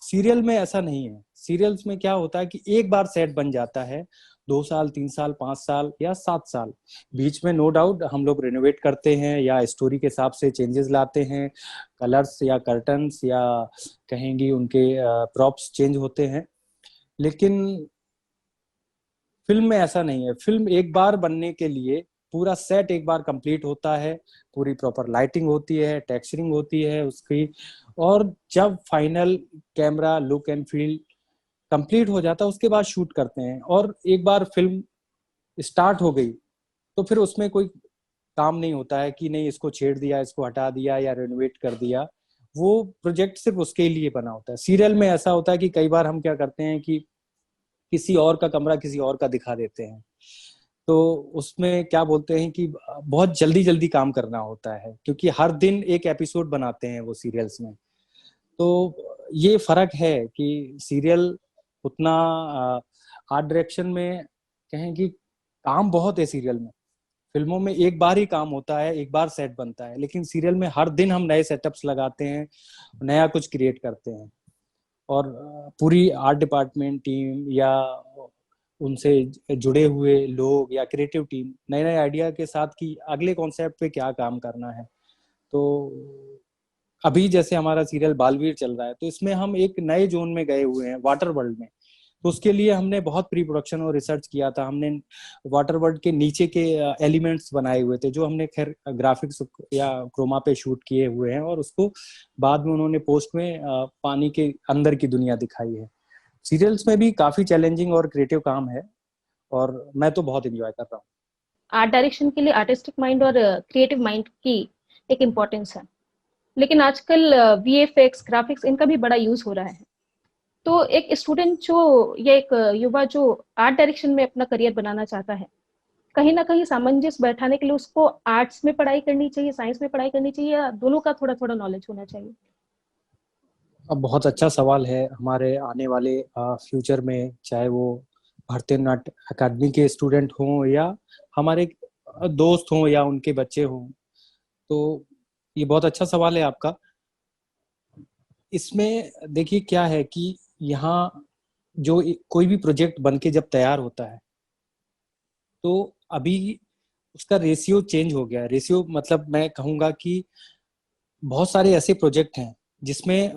सीरियल में ऐसा नहीं है। सीरियल्स में क्या होता है कि एक बार सेट बन जाता है, 2 साल, 3 साल, 5 साल या 7 साल, बीच में नो डाउट हम लोग रिनोवेट करते हैं या स्टोरी के हिसाब से चेंजेस लाते हैं, कलर्स या कर्टन्स या कहेंगी उनके प्रॉप्स चेंज होते हैं। लेकिन फिल्म में ऐसा नहीं है। फिल्म एक बार बनने के लिए पूरा सेट एक बार कंप्लीट होता है, पूरी प्रॉपर लाइटिंग होती है, टेक्सचरिंग होती है उसकी। और जब final camera look and feel complete हो जाता है, उसके बाद शूट करते हैं। और एक बार फिल्म स्टार्ट हो गई तो फिर उसमें कोई काम नहीं होता है कि नहीं इसको छेड़ दिया, इसको हटा दिया या रेनोवेट कर दिया। वो प्रोजेक्ट सिर्फ उसके लिए बना होता है। सीरियल में ऐसा होता है कि कई बार हम क्या करते हैं कि किसी और का कमरा किसी और का दिखा देते हैं। तो उसमें क्या बोलते हैं कि बहुत जल्दी जल्दी काम करना होता है, क्योंकि हर दिन एक एपिसोड बनाते हैं वो सीरियल्स में। तो ये फर्क है कि सीरियल उतना आर्ट डायरेक्शन में कहें कि काम बहुत है सीरियल में। फिल्मों में एक बार ही काम होता है, एक बार सेट बनता है, लेकिन सीरियल में हर दिन हम नए सेटअप्स लगाते हैं, नया कुछ क्रिएट करते हैं। और पूरी आर्ट डिपार्टमेंट टीम या उनसे जुड़े हुए लोग या क्रिएटिव टीम नए नए आइडिया के साथ कि अगले कॉन्सेप्ट पे क्या काम करना है। तो अभी जैसे हमारा सीरियल बालवीर चल रहा है, तो इसमें हम एक नए जोन में गए हुए हैं, वाटर वर्ल्ड में। तो उसके लिए हमने बहुत प्री प्रोडक्शन और रिसर्च किया था। हमने वाटर वर्ल्ड के नीचे के एलिमेंट्स बनाए हुए थे, जो हमने खैर ग्राफिक्स या क्रोमा पे शूट किए हुए हैं, और उसको बाद में उन्होंने पोस्ट में पानी के अंदर की दुनिया दिखाई है। सीरियल्स में भी काफी चैलेंजिंग और क्रिएटिव काम है, और मैं तो बहुत एंजॉय कर रहा हूँ। आर्ट डायरेक्शन के लिए आर्टिस्टिक माइंड और क्रिएटिव माइंड की एक इम्पोर्टेंस है, लेकिन आजकल वीएफएक्स ग्राफिक्स इनका भी बड़ा यूज हो रहा है। तो एक स्टूडेंट जो या एक युवा जो आर्ट डायरेक्शन में अपना करियर बनाना चाहता है, कहीं ना कहीं सामंजस्य बैठाने के लिए उसको आर्ट्स में पढ़ाई करनी चाहिए, साइंस में पढ़ाई करनी चाहिए, या दोनों का थोड़ा थोड़ा नॉलेज होना चाहिए? अब बहुत अच्छा सवाल है। हमारे आने वाले फ्यूचर में, चाहे वो भरतनाट्यम अकादमी के स्टूडेंट हों या हमारे दोस्त हों या उनके बच्चे हों, तो ये बहुत अच्छा सवाल है आपका। इसमें देखिए क्या है कि यहाँ जो कोई भी प्रोजेक्ट बन के जब तैयार होता है, तो अभी उसका रेशियो चेंज हो गया है। रेशियो मतलब मैं कहूँगा कि बहुत सारे ऐसे प्रोजेक्ट हैं जिसमें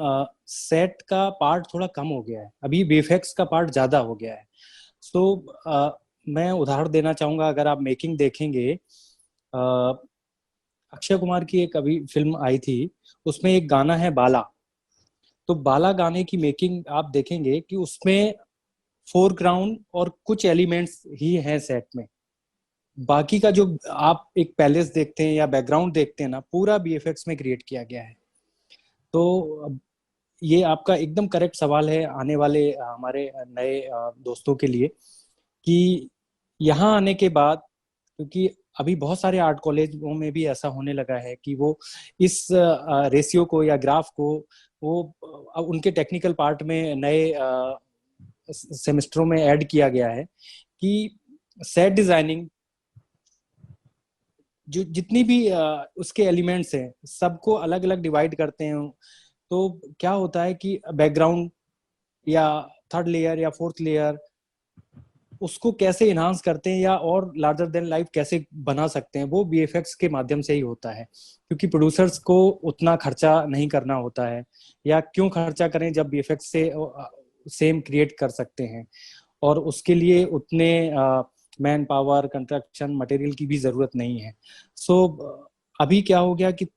सेट का पार्ट थोड़ा कम हो गया है, अभी वीएफएक्स का पार्ट ज्यादा हो गया है। सो मैं उदाहरण देना चाहूंगा। अगर आप मेकिंग देखेंगे, अक्षय कुमार की एक अभी फिल्म आई थी, उसमें एक गाना है बाला। तो बाला गाने की मेकिंग आप देखेंगे कि उसमें फोरग्राउंड और कुछ एलिमेंट्स ही हैं सेट में। बाकी का जो आप एक पैलेस देखते हैं या बैकग्राउंड देखते हैं ना, पूरा बीएफएक्स में क्रिएट किया गया है। तो ये आपका एकदम करेक्ट सवाल है आने वाले हमारे नए दोस्तों के लिए, कि यहाँ आने के बाद, क्योंकि अभी बहुत सारे आर्ट कॉलेजों में भी ऐसा होने लगा है कि वो इस रेशियो को या ग्राफ को वो उनके टेक्निकल पार्ट में नए सेमेस्टरों में ऐड किया गया है कि सेट डिजाइनिंग जो जितनी भी उसके एलिमेंट्स हैं सबको अलग अलग डिवाइड करते हैं। तो क्या होता है कि बैकग्राउंड या थर्ड लेयर या फोर्थ लेयर उसको कैसे इन्हांस करते हैं या और लार्जर देन लाइफ कैसे बना सकते हैं, वो बीएफएक्स के माध्यम से ही होता है। क्योंकि प्रोड्यूसर्स को उतना खर्चा नहीं करना होता है, या क्यों खर्चा करें जब बीएफएक्स से सेम क्रिएट कर सकते हैं, और उसके लिए उतने मैन पावर, कंस्ट्रक्शन, मटेरियल की भी जरूरत नहीं है। सो अभी क्या हो गया कि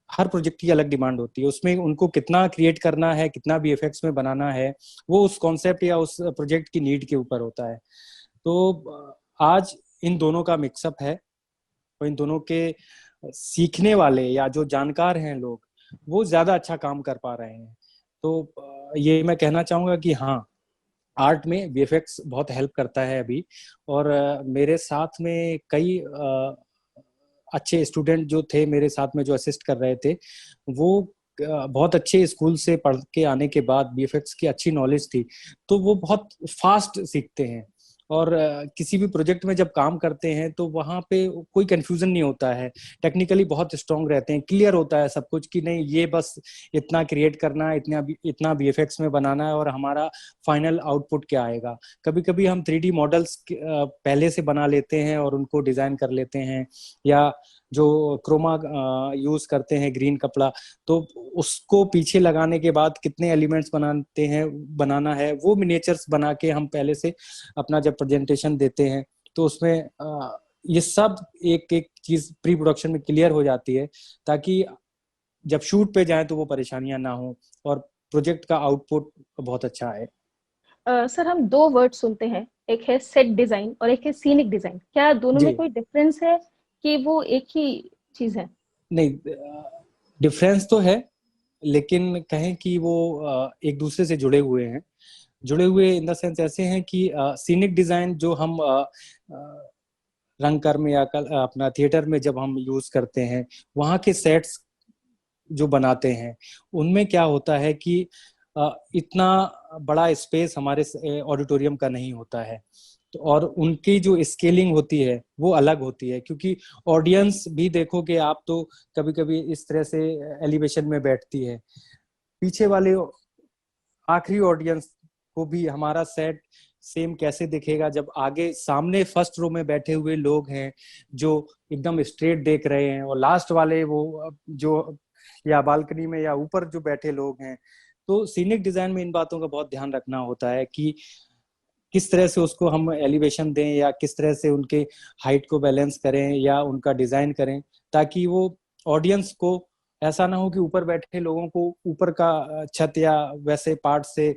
हर प्रोजेक्ट की अलग डिमांड होती है, उसमें उनको कितना क्रिएट करना है, कितना बीएफएक्स में बनाना है, वो उस कॉन्सेप्ट या उस प्रोजेक्ट की नीड के ऊपर होता है। तो आज इन दोनों का मिक्सअप है, और इन दोनों के सीखने वाले या जो जानकार हैं लोग, वो ज्यादा अच्छा काम कर पा रहे हैं। तो ये मैं कहना चाहूंगा कि हाँ, आर्ट में वीएफएक्स बहुत हेल्प करता है अभी। और मेरे साथ में कई अच्छे स्टूडेंट जो थे मेरे साथ में, जो असिस्ट कर रहे थे, वो बहुत अच्छे स्कूल से पढ़ के आने के बाद बीएफएक्स की अच्छी नॉलेज थी, तो वो बहुत फास्ट सीखते हैं। और किसी भी प्रोजेक्ट में जब काम करते हैं तो वहां पे कोई कंफ्यूजन नहीं होता है। टेक्निकली बहुत स्ट्रांग रहते हैं, क्लियर होता है सब कुछ कि नहीं ये बस इतना क्रिएट करना है, इतना बीएफएक्स में बनाना है, और हमारा फाइनल आउटपुट क्या आएगा। कभी कभी हम 3D मॉडल्स पहले से बना लेते हैं और उनको डिजाइन कर लेते हैं, या जो क्रोमा यूज करते हैं ग्रीन कपड़ा, तो उसको पीछे लगाने के बाद कितने एलिमेंट्स बनाना है, वो मिनिएचर्स बना के हम पहले से अपना जब प्रेजेंटेशन देते हैं, तो उसमें ये सब एक एक चीज प्री प्रोडक्शन में क्लियर हो जाती है, ताकि जब शूट पे जाए तो वो परेशानियां ना हो और प्रोजेक्ट का आउटपुट बहुत अच्छा आए। सर, हम दो वर्ड सुनते हैं, एक है सेट डिजाइन और एक है सीनिक डिजाइन। क्या दोनों में जी, कोई डिफरेंस है कि वो एक ही चीज है? नहीं, डिफरेंस तो है, लेकिन कहें कि वो एक दूसरे से जुड़े हुए हैं। जुड़े हुए इन द सेंस ऐसे हैं कि सीनिक डिजाइन जो हम रंगकर्म या अपना थिएटर में जब हम यूज करते हैं, वहाँ के सेट्स जो बनाते हैं, उनमें क्या होता है कि इतना बड़ा स्पेस हमारे ऑडिटोरियम का नहीं होता है। तो और उनकी जो स्केलिंग होती है वो अलग होती है, क्योंकि ऑडियंस भी देखोगे आप तो कभी कभी इस तरह से एलिवेशन में बैठती है। पीछे वाले आखिरी ऑडियंस को भी हमारा सेट सेम कैसे दिखेगा जब आगे सामने फर्स्ट रो में बैठे हुए लोग हैं जो एकदम स्ट्रेट देख रहे हैं, और लास्ट वाले वो जो या बालकनी में या ऊपर जो बैठे लोग हैं। तो सीनिक डिजाइन में इन बातों का बहुत ध्यान रखना होता है कि किस तरह से उसको हम एलिवेशन दें या किस तरह से उनके हाइट को बैलेंस करें या उनका डिजाइन करें, ताकि वो ऑडियंस को ऐसा ना हो कि ऊपर बैठे लोगों को ऊपर का छत या वैसे पार्ट से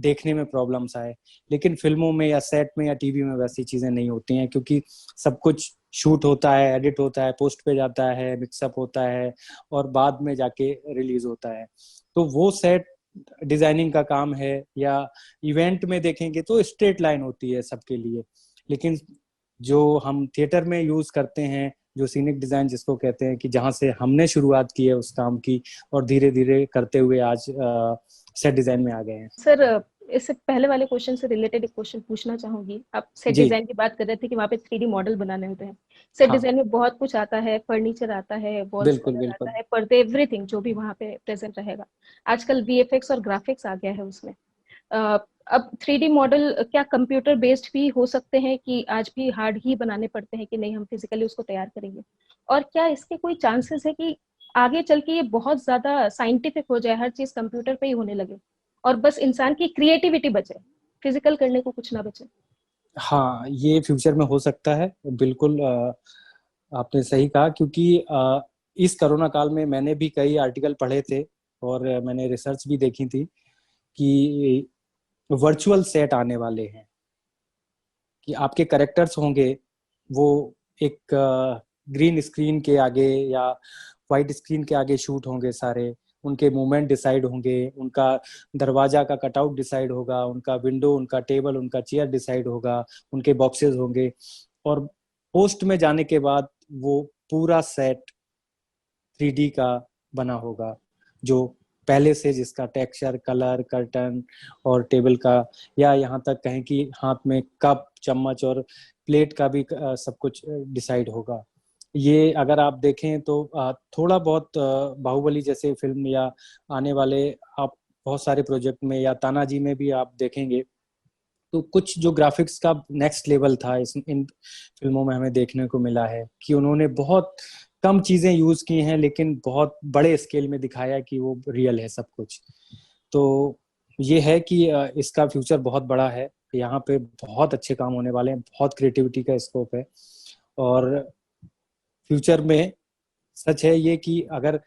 देखने में प्रॉब्लम्स आए। लेकिन फिल्मों में या सेट में या टीवी में वैसी चीजें नहीं होती हैं, क्योंकि सब कुछ शूट होता है, एडिट होता है, पोस्ट पे जाता है, मिक्सअप होता है और बाद में जाके रिलीज होता है। तो वो सेट डिजाइनिंग का काम है। या इवेंट में देखेंगे तो स्ट्रेट लाइन होती है सबके लिए, लेकिन जो हम थिएटर में यूज करते हैं, जो सीनिक डिजाइन जिसको कहते हैं, कि जहां से हमने शुरुआत की है उस काम की और धीरे धीरे करते हुए आज सेट डिजाइन में आ गए हैं। सर, इससे पहले वाले क्वेश्चन से रिलेटेड एक क्वेश्चन पूछना चाहूंगी। आप सेट जी। डिजाइन की बात कर रहे थे कि वहाँ पे 3D मॉडल बनाने होते हैं। सेट हाँ, डिजाइन में बहुत कुछ आता है, फर्नीचर आता है, वॉल्स बिल्कुल कलर आता बिल्कुल। है, पर्दे, एवरीथिंग जो भी वहाँ पे प्रेजेंट रहेगा। आजकल वीएफएक्स और ग्राफिक्स आ गया है उसमें। अ, अब 3D मॉडल क्या कंप्यूटर बेस्ड भी हो सकते हैं कि आज भी हार्ड ही बनाने पड़ते हैं कि नहीं हम फिजिकली उसको तैयार करेंगे? और क्या इसके कोई चांसेस है कि आगे चल के ये बहुत ज्यादा साइंटिफिक हो जाए, हर चीज कंप्यूटर पे ही होने लगे और बस इंसान की क्रिएटिविटी बचे, फिजिकल करने को कुछ ना बचे? हाँ, ये फ्यूचर में हो सकता है बिल्कुल। आपने सही कहा, क्योंकि इस कोरोना काल में मैंने भी कई आर्टिकल पढ़े थे और मैंने रिसर्च भी देखी थी कि वर्चुअल सेट आने वाले हैं, कि आपके करेक्टर्स होंगे वो एक ग्रीन स्क्रीन के आगे या वाइट स्क्रीन के आगे शूट होंगे सारे। उनके मूवमेंट डिसाइड होंगे, उनका दरवाजा का कटआउट डिसाइड होगा, उनका विंडो, उनका टेबल, उनका चेयर डिसाइड होगा, उनके बॉक्सेस होंगे। और पोस्ट में जाने के बाद वो पूरा सेट 3D का बना होगा, जो पहले से जिसका टेक्सचर, कलर, कर्टन और टेबल का, या यहाँ तक कहें कि हाथ में कप, चम्मच और प्लेट का भी सब कुछ डिसाइड होगा। ये अगर आप देखें तो थोड़ा बहुत बाहुबली जैसे फिल्म या आने वाले आप बहुत सारे प्रोजेक्ट में या तानाजी में भी आप देखेंगे तो कुछ जो ग्राफिक्स का नेक्स्ट लेवल था इस इन फिल्मों में हमें देखने को मिला है कि उन्होंने बहुत कम चीजें यूज की हैं लेकिन बहुत बड़े स्केल में दिखाया कि वो रियल है सब कुछ। तो ये है कि इसका फ्यूचर बहुत बड़ा है, यहाँ पे बहुत अच्छे काम होने वाले हैं, बहुत क्रिएटिविटी का स्कोप है। और फ्यूचर में सच है ये कि अगर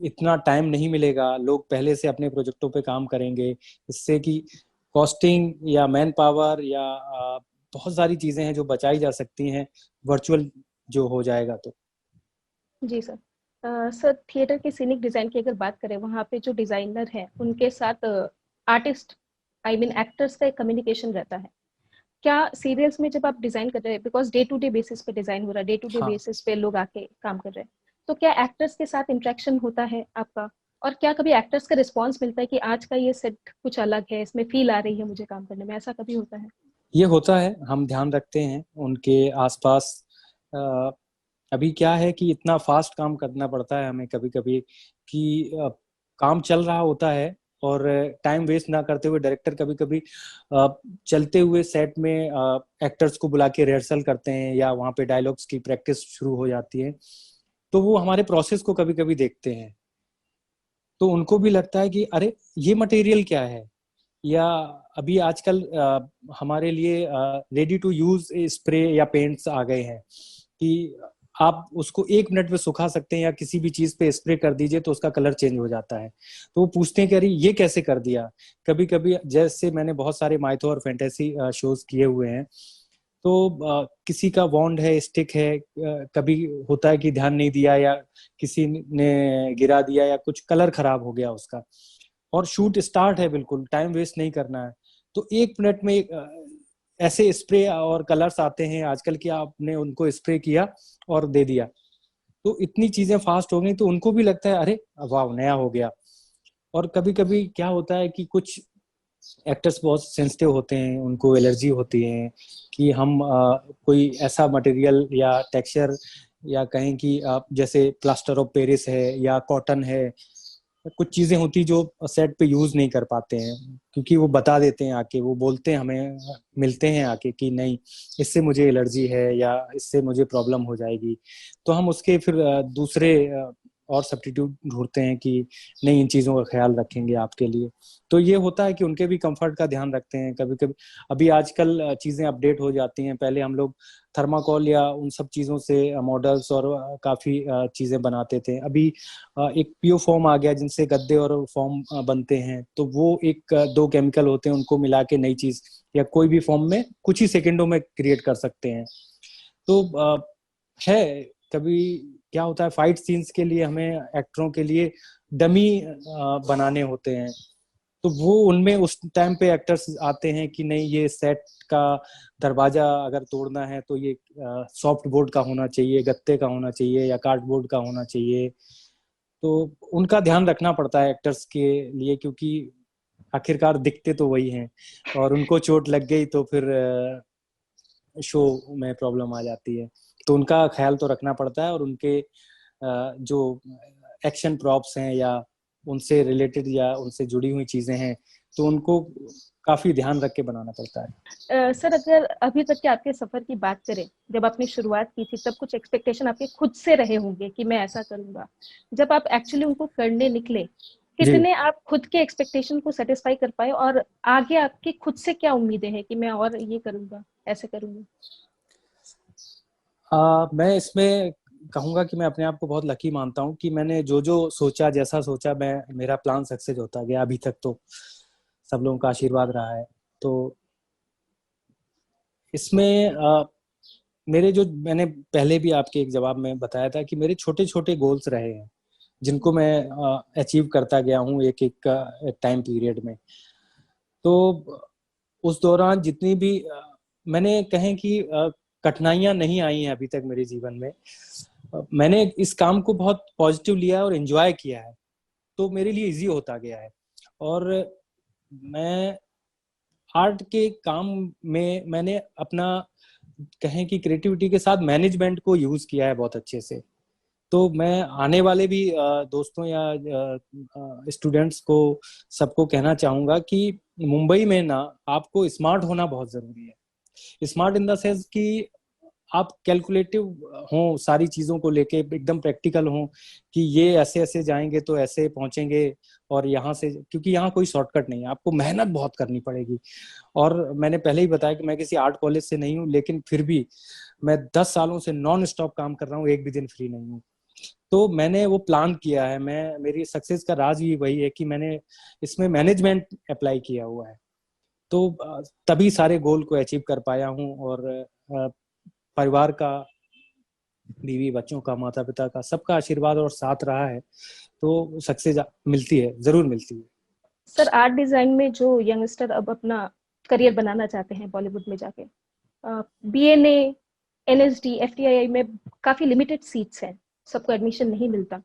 इतना टाइम नहीं मिलेगा, लोग पहले से अपने प्रोजेक्टों पे काम करेंगे, इससे कि कॉस्टिंग या मैन पावर या बहुत सारी चीजें हैं जो बचाई जा सकती हैं वर्चुअल जो हो जाएगा तो। जी सर। सर, थिएटर के सीनिक डिजाइन की अगर बात करें, वहाँ पे जो डिजाइनर है उनके साथ आर्टिस्ट, आई मीन एक्टर्स का एक कम्युनिकेशन रहता है। क्या सीरियल्स में जब आप डिजाइन कर रहे हैं, because day to day basis पे डिजाइन हो रहा है, डे टू डे हाँ, बेसिस पे लोग आके काम कर रहे हैं, तो क्या एक्टर्स के साथ इंटरेक्शन होता है आपका? और क्या कभी एक्टर्स का रिस्पॉन्स मिलता है कि आज का ये सेट कुछ अलग है, इसमें फील आ रही है मुझे काम करने में, ऐसा कभी होता है? ये होता है, हम ध्यान रखते हैं उनके आसपास। अ, अभी क्या है कि इतना फास्ट काम करना पड़ता है हमें कभी कभी कि काम चल रहा होता है और टाइम वेस्ट ना करते हुए डायरेक्टर कभी कभी चलते हुए सेट में एक्टर्स को बुला के रिहर्सल करते हैं या वहाँ पे डायलॉग्स की प्रैक्टिस शुरू हो जाती है। तो वो हमारे प्रोसेस को कभी कभी देखते हैं, तो उनको भी लगता है कि अरे ये मटेरियल क्या है। या अभी आजकल हमारे लिए रेडी टू यूज स्प्रे या पेंट्स आ गए हैं कि आप उसको 1 मिनट में सुखा सकते हैं या किसी भी चीज पे स्प्रे कर दीजिए तो उसका कलर चेंज हो जाता है। तो वो पूछते हैं कि अरे ये कैसे कर दिया। कभी कभी जैसे मैंने बहुत सारे माइथो और फैंटेसी शोज किए हुए हैं, तो किसी का वॉन्ड है, स्टिक है, कभी होता है कि ध्यान नहीं दिया या किसी ने गिरा दिया या कुछ कलर खराब हो गया उसका, और शूट स्टार्ट है, बिल्कुल टाइम वेस्ट नहीं करना है। तो 1 मिनट में ऐसे स्प्रे और कलर्स आते हैं आजकल कि आपने उनको स्प्रे किया और दे दिया, तो इतनी चीजें फास्ट हो गई तो उनको भी लगता है अरे वाह नया हो गया। और कभी कभी क्या होता है कि कुछ एक्टर्स बहुत सेंसिटिव होते हैं, उनको एलर्जी होती है कि हम कोई ऐसा मटेरियल या टेक्सचर या कहें कि आप जैसे प्लास्टर ऑफ पेरिस है या कॉटन है, कुछ चीजें होती जो सेट पे यूज नहीं कर पाते हैं, क्योंकि वो बता देते हैं आके, वो बोलते हैं हमें, मिलते हैं आके कि नहीं इससे मुझे एलर्जी है या इससे मुझे प्रॉब्लम हो जाएगी, तो हम उसके फिर दूसरे और सब्स्टिट्यूट ढूंढते हैं कि नहीं इन चीजों का ख्याल रखेंगे आपके लिए। तो ये होता है कि उनके भी कंफर्ट का ध्यान रखते हैं कभी कभी। अभी आजकल चीजें अपडेट हो जाती हैं, पहले हम लोग थर्माकोल या उन सब चीजों से मॉडल्स और काफी चीजें बनाते थे। अभी एक पियो फॉर्म आ गया जिनसे गद्दे और फॉर्म बनते हैं, तो वो एक दो केमिकल होते हैं, उनको मिला के नई चीज या कोई भी फॉर्म में कुछ ही सेकंडों में क्रिएट कर सकते हैं। तो है कभी क्या होता है, फाइट सीन्स के लिए हमें एक्टरों के लिए डमी बनाने होते हैं, तो वो उनमें उस टाइम पे एक्टर्स आते हैं कि नहीं ये सेट का दरवाजा अगर तोड़ना है तो ये सॉफ्ट बोर्ड का होना चाहिए, गत्ते का होना चाहिए या कार्डबोर्ड का होना चाहिए। तो उनका ध्यान रखना पड़ता है एक्टर्स के लिए, क्योंकि आखिरकार दिखते तो वही हैं, और उनको चोट लग गई तो फिर शो में प्रॉब्लम आ जाती है। तो उनका ख्याल तो रखना पड़ता है, और उनके जो एक्शन प्रॉप्स हैं या उनसे रिलेटेड या उनसे जुड़ी हुई चीजें हैं, तो उनको काफी ध्यान रख के बनाना पड़ता है। सर, अगर अभी तक के आपके सफर की बात करें, जब आपने शुरुआत की थी तब कुछ एक्सपेक्टेशन आपके खुद से रहे होंगे कि मैं ऐसा करूंगा, जब आप एक्चुअली उनको करने निकले, जी। कितने आप खुद के एक्सपेक्टेशन को सेटिस्फाई कर पाए, और आगे आपकी खुद से क्या उम्मीदें हैं कि मैं और ये करूंगा, ऐसे करूंगा? मैं इसमें कहूंगा कि मैं अपने आप को बहुत लकी मानता हूँ कि मैंने जो जो सोचा, जैसा सोचा, मैं मेरा प्लान सक्सेस होता गया अभी तक। तो सब लोगों का आशीर्वाद रहा है। तो इसमें मेरे जो, मैंने पहले भी आपके एक जवाब में बताया था कि मेरे छोटे छोटे गोल्स रहे हैं जिनको मैं अचीव करता गया हूँ एक एक टाइम पीरियड में। तो उस दौरान जितनी भी मैंने कहें कि कठिनाइयां नहीं आई हैं अभी तक मेरे जीवन में, मैंने इस काम को बहुत पॉजिटिव लिया है और एंजॉय किया है, तो मेरे लिए इजी होता गया है। और मैं आर्ट के काम में मैंने अपना, कहें कि क्रिएटिविटी के साथ मैनेजमेंट को यूज किया है बहुत अच्छे से। तो मैं आने वाले भी दोस्तों या स्टूडेंट्स को, सबको कहना चाहूंगा कि मुंबई में ना आपको स्मार्ट होना बहुत जरूरी है। स्मार्ट इन द सेंस कि आप कैलकुलेटिव हो सारी चीजों को लेके, एकदम प्रैक्टिकल हो कि ये ऐसे ऐसे जाएंगे तो ऐसे पहुंचेंगे, और यहाँ से, क्योंकि यहाँ कोई शॉर्टकट नहीं है, आपको मेहनत बहुत करनी पड़ेगी। और मैंने पहले ही बताया कि मैं किसी आर्ट कॉलेज से नहीं हूँ, लेकिन फिर भी मैं 10 सालों से नॉन स्टॉप काम कर रहा हूँ, एक भी दिन फ्री नहीं हूँ। तो मैंने वो प्लान किया है। मैं, मेरी सक्सेस का राज भी वही है कि मैंने इसमें मैनेजमेंट अप्लाई किया हुआ है। तो तभी सारे गोल को अचीव कर पाया हूँ। और परिवार का, बीवी बच्चों का, माता पिता का, सबका आशीर्वाद और साथ रहा है, तो सक्सेस मिलती है, जरूर मिलती है। सर, आर्ट डिजाइन में जो यंगस्टर अब अपना करियर बनाना चाहते हैं बॉलीवुड में जाके, बीएनए, एनएसडी, एफटीआई में काफी लिमिटेड सीट्स हैं, सबको एडमिशन नहीं मिलता।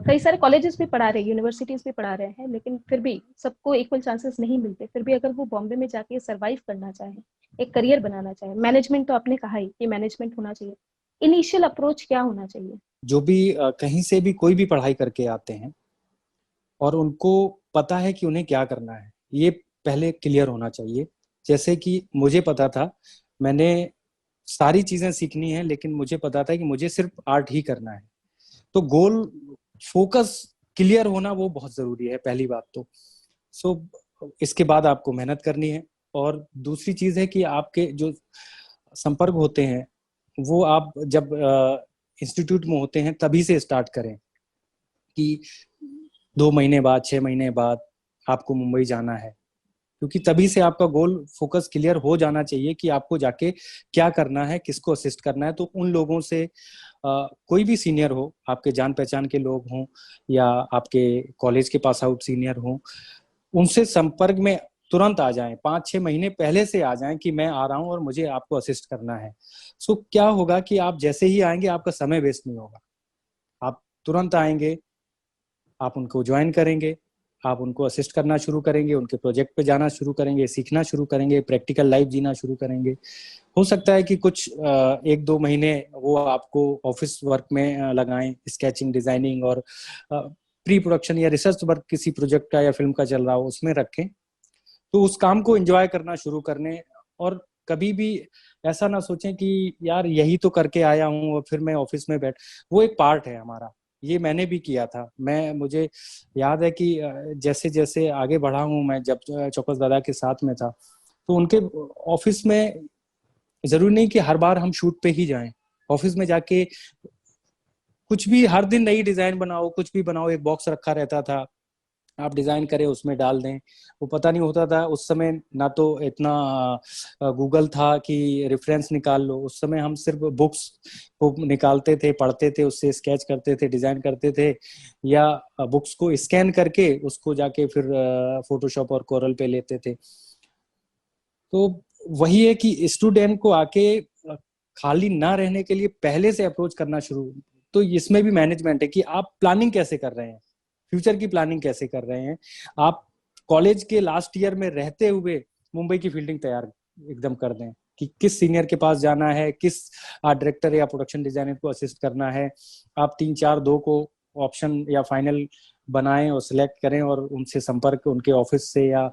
कई सारे कॉलेजेस भी पढ़ा रहे हैं, यूनिवर्सिटीज भी पढ़ा रहे हैं, लेकिन फिर भी सबको इक्वल चांसेस नहीं मिलते। फिर भी अगर वो बॉम्बे में जाके सरवाइव करना चाहे, एक करियर बनाना चाहे, मैनेजमेंट तो आपने कहा ही कि मैनेजमेंट होना चाहिए, इनिशियल अप्रोच क्या होना चाहिए? जो भी कहीं से भी कोई भी पढ़ाई करके आते हैं और उनको पता है कि उन्हें क्या करना है, ये पहले क्लियर होना चाहिए। जैसे कि मुझे पता था, मैंने सारी चीजें सीखनी है, लेकिन मुझे पता था कि मुझे सिर्फ आर्ट ही करना है। तो गोल, फोकस क्लियर होना वो बहुत जरूरी है, पहली बात तो। सो इसके बाद आपको मेहनत करनी है। और दूसरी चीज है कि आपके जो संपर्क होते हैं, वो आप जब इंस्टीट्यूट में होते हैं तभी से स्टार्ट करें कि 2 महीने बाद, 6 महीने बाद आपको मुंबई जाना है, क्योंकि तभी से आपका गोल फोकस क्लियर हो जाना चाहिए कि आपको जाके क्या करना है, किसको असिस्ट करना है। तो उन लोगों से कोई भी सीनियर हो, आपके जान पहचान के लोग हों या आपके कॉलेज के पास आउट सीनियर हों, उनसे संपर्क में तुरंत आ जाएं, 5-6 महीने पहले से आ जाएं कि मैं आ रहा हूं और मुझे आपको असिस्ट करना है। सो क्या होगा कि आप जैसे ही आएंगे आपका समय वेस्ट नहीं होगा, आप तुरंत आएंगे, आप उनको ज्वाइन करेंगे, आप उनको असिस्ट करना शुरू करेंगे, उनके प्रोजेक्ट पे जाना शुरू करेंगे, सीखना शुरू करेंगे, प्रैक्टिकल लाइफ जीना शुरू करेंगे। हो सकता है कि कुछ 1-2 महीने वो आपको ऑफिस वर्क में लगाएं, स्केचिंग, डिजाइनिंग और प्री प्रोडक्शन या रिसर्च वर्क किसी प्रोजेक्ट का या फिल्म का चल रहा हो उसमें रखें, तो उस काम को एंजॉय करना शुरू करने। और कभी भी ऐसा ना सोचें कि यार यही तो करके आया हूँ और फिर मैं ऑफिस में बैठ, वो एक पार्ट है हमारा। ये मैंने भी किया था। मुझे याद है कि जैसे जैसे आगे बढ़ा हूँ मैं, जब चौकस दादा के साथ में था तो उनके ऑफिस में जरूरी नहीं कि हर बार हम शूट पे ही जाएं। ऑफिस में जाके कुछ भी हर दिन नई डिजाइन बनाओ, कुछ भी बनाओ, एक बॉक्स रखा रहता था, आप डिजाइन करें उसमें डाल दें। वो पता नहीं होता था उस समय, ना तो इतना गूगल था कि रेफरेंस निकाल लो। उस समय हम सिर्फ बुक्स को निकालते थे, पढ़ते थे, उससे स्केच करते थे, डिजाइन करते थे, या बुक्स को स्कैन करके उसको जाके फिर फोटोशॉप और कोरल पे लेते थे। तो वही है कि स्टूडेंट को आके खाली ना रहने के लिए पहले से अप्रोच करना शुरू। तो इसमें भी मैनेजमेंट है कि आप प्लानिंग कैसे कर रहे हैं, फ्यूचर की प्लानिंग कैसे कर रहे हैं। आप कॉलेज के लास्ट ईयर में रहते हुए मुंबई की फील्डिंग तैयार एकदम कर दें कि किस सीनियर के पास जाना है, किस डायरेक्टर या प्रोडक्शन डिजाइनर को असिस्ट करना है। आप 3-4-2 को ऑप्शन या फाइनल बनाएं और सिलेक्ट करें और उनसे संपर्क, उनके ऑफिस से, या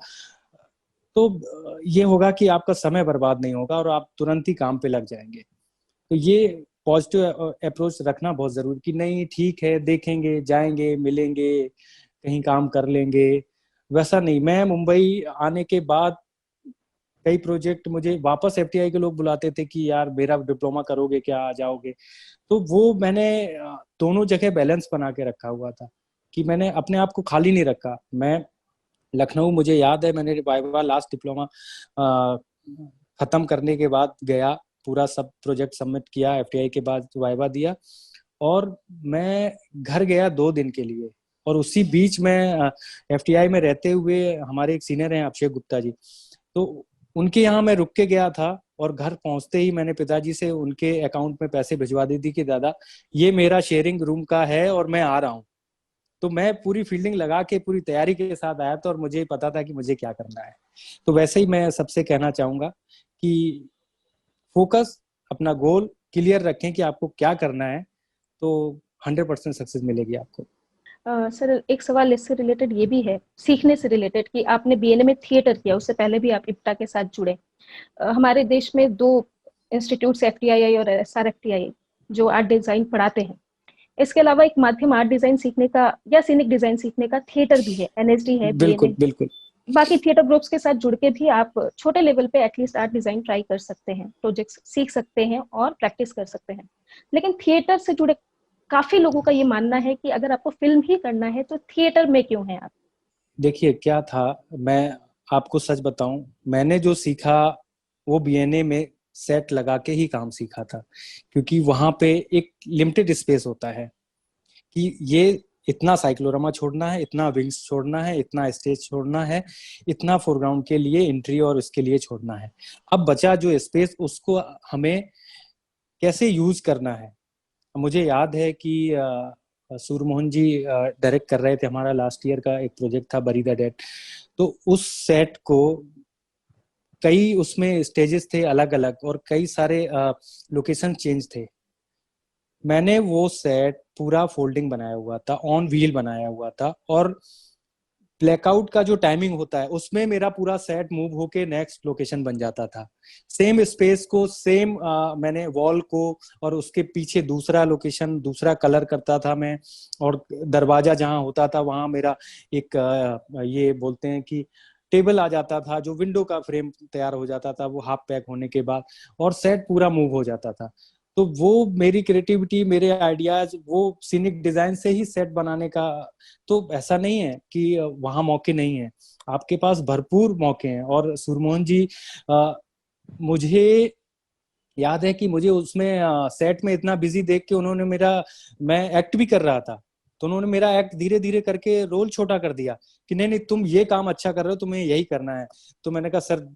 तो ये होगा कि आपका समय बर्बाद नहीं होगा और आप तुरंत ही काम पे लग जाएंगे। तो ये पॉजिटिव अप्रोच रखना बहुत जरूरी, कि नहीं ठीक है, देखेंगे, जाएंगे, मिलेंगे, कहीं काम कर लेंगे, वैसा नहीं। मैं मुंबई आने के बाद कई प्रोजेक्ट मुझे वापस एफटीआई के लोग बुलाते थे कि यार मेरा डिप्लोमा करोगे क्या, आ जाओगे। तो वो मैंने दोनों जगह बैलेंस बना के रखा हुआ था कि मैंने अपने आप को खाली नहीं रखा। मैं लखनऊ, मुझे याद है, मैंने वाइवा लास्ट डिप्लोमा खत्म करने के बाद गया, पूरा सब प्रोजेक्ट सबमिट किया, एफटीआई के बाद वाइवा दिया, और मैं घर गया 2 दिन के लिए। और उसी बीच में एफटीआई में रहते हुए हमारे एक सीनियर हैं अभिषेक गुप्ता जी, तो उनके यहाँ मैं रुक के गया था। और घर पहुंचते ही मैंने पिताजी से उनके अकाउंट में पैसे भिजवा दी थी कि दादा ये मेरा शेयरिंग रूम का है और मैं आ रहा हूँ। तो मैं पूरी फील्डिंग लगा के पूरी तैयारी के साथ आया था और मुझे पता था कि मुझे क्या करना है। तो वैसे ही मैं सबसे कहना चाहूंगा कि फोकस, अपना गोल क्लियर रखें कि आपको क्या करना है, तो 100% सक्सेस मिलेगी आपको। सर एक सवाल इससे रिलेटेड ये भी है, सीखने से रिलेटेड, कि आपने बीएनए में थिएटर किया, उससे पहले भी आप इप्टा के साथ जुड़े। हमारे देश में 2 इंस्टीट्यूट, एफटीआई और एसआरएफटीआई, जो आर्ट डिजाइन पढ़ाते हैं। इसके अलावा एक माध्यम आर्ट डिजाइन सीखने का या सीनिक डिजाइन सीखने का थिएटर भी है, एनएसडी है, बीएनए। बिल्कुल बिल्कुल। बाकी थिएटर ग्रुप्स के साथ जुड़ के भी आप छोटे लेवल पे एटलीस्ट आर्ट डिजाइन ट्राई कर सकते हैं, प्रोजेक्ट्स सीख सकते हैं और प्रैक्टिस कर सकते हैं। लेकिन थिएटर से जुड़े काफी लोगों का ये मानना है कि अगर आपको फिल्म ही करना है तो थिएटर में क्यों है आप? देखिए क्या था, मैं आपको सच बताऊं, मैंने जो सीखा वो बीएनए में सेट लगा के ही काम सीखा था। क्योंकि वहां पे एक लिमिटेड स्पेस होता है कि ये इतना साइक्लोरामा छोड़ना है, इतना विंग्स छोड़ना है, इतना स्टेज छोड़ना है, इतना फोरग्राउंड के लिए एंट्री और इसके लिए छोड़ना है। अब बचा जो स्पेस, उसको हमें कैसे यूज करना है। मुझे याद है कि सूरमोहन जी डायरेक्ट कर रहे थे, हमारा लास्ट ईयर का एक प्रोजेक्ट था बरी द डेड। तो उस सेट को कई उसमें स्टेजेस थे अलग अलग और कई सारे लोकेशन चेंज थे। मैंने वो सेट पूरा फोल्डिंग बनाया हुआ था, ऑन व्हील बनाया हुआ था, और ब्लैकआउट का जो टाइमिंग होता है उसमें मेरा पूरा सेट मूव होके नेक्स्ट लोकेशन बन जाता था। सेम स्पेस को, सेम मैंने वॉल को, और उसके पीछे दूसरा लोकेशन, दूसरा कलर करता था मैं। और दरवाजा जहां होता था वहां मेरा एक ये बोलते हैं कि टेबल आ जाता था, जो विंडो का फ्रेम तैयार हो जाता था वो हाफ पैक होने के बाद, और सेट पूरा मूव हो जाता था। तो वो मेरी क्रिएटिविटी, मेरे आइडियाज, वो सीनिक डिजाइन से ही सेट बनाने का। तो ऐसा नहीं है कि वहां मौके नहीं है, आपके पास भरपूर मौके हैं। और सुरमोहन जी, मुझे याद है कि मुझे उसमें सेट में इतना बिजी देख के उन्होंने मेरा, मैं एक्ट भी कर रहा था, तो उन्होंने मेरा एक्ट धीरे धीरे करके रोल छोटा कर दिया कि नहीं नहीं तुम ये काम अच्छा कर रहे हो, तुम्हें यही करना है। तो मैंने कहा सर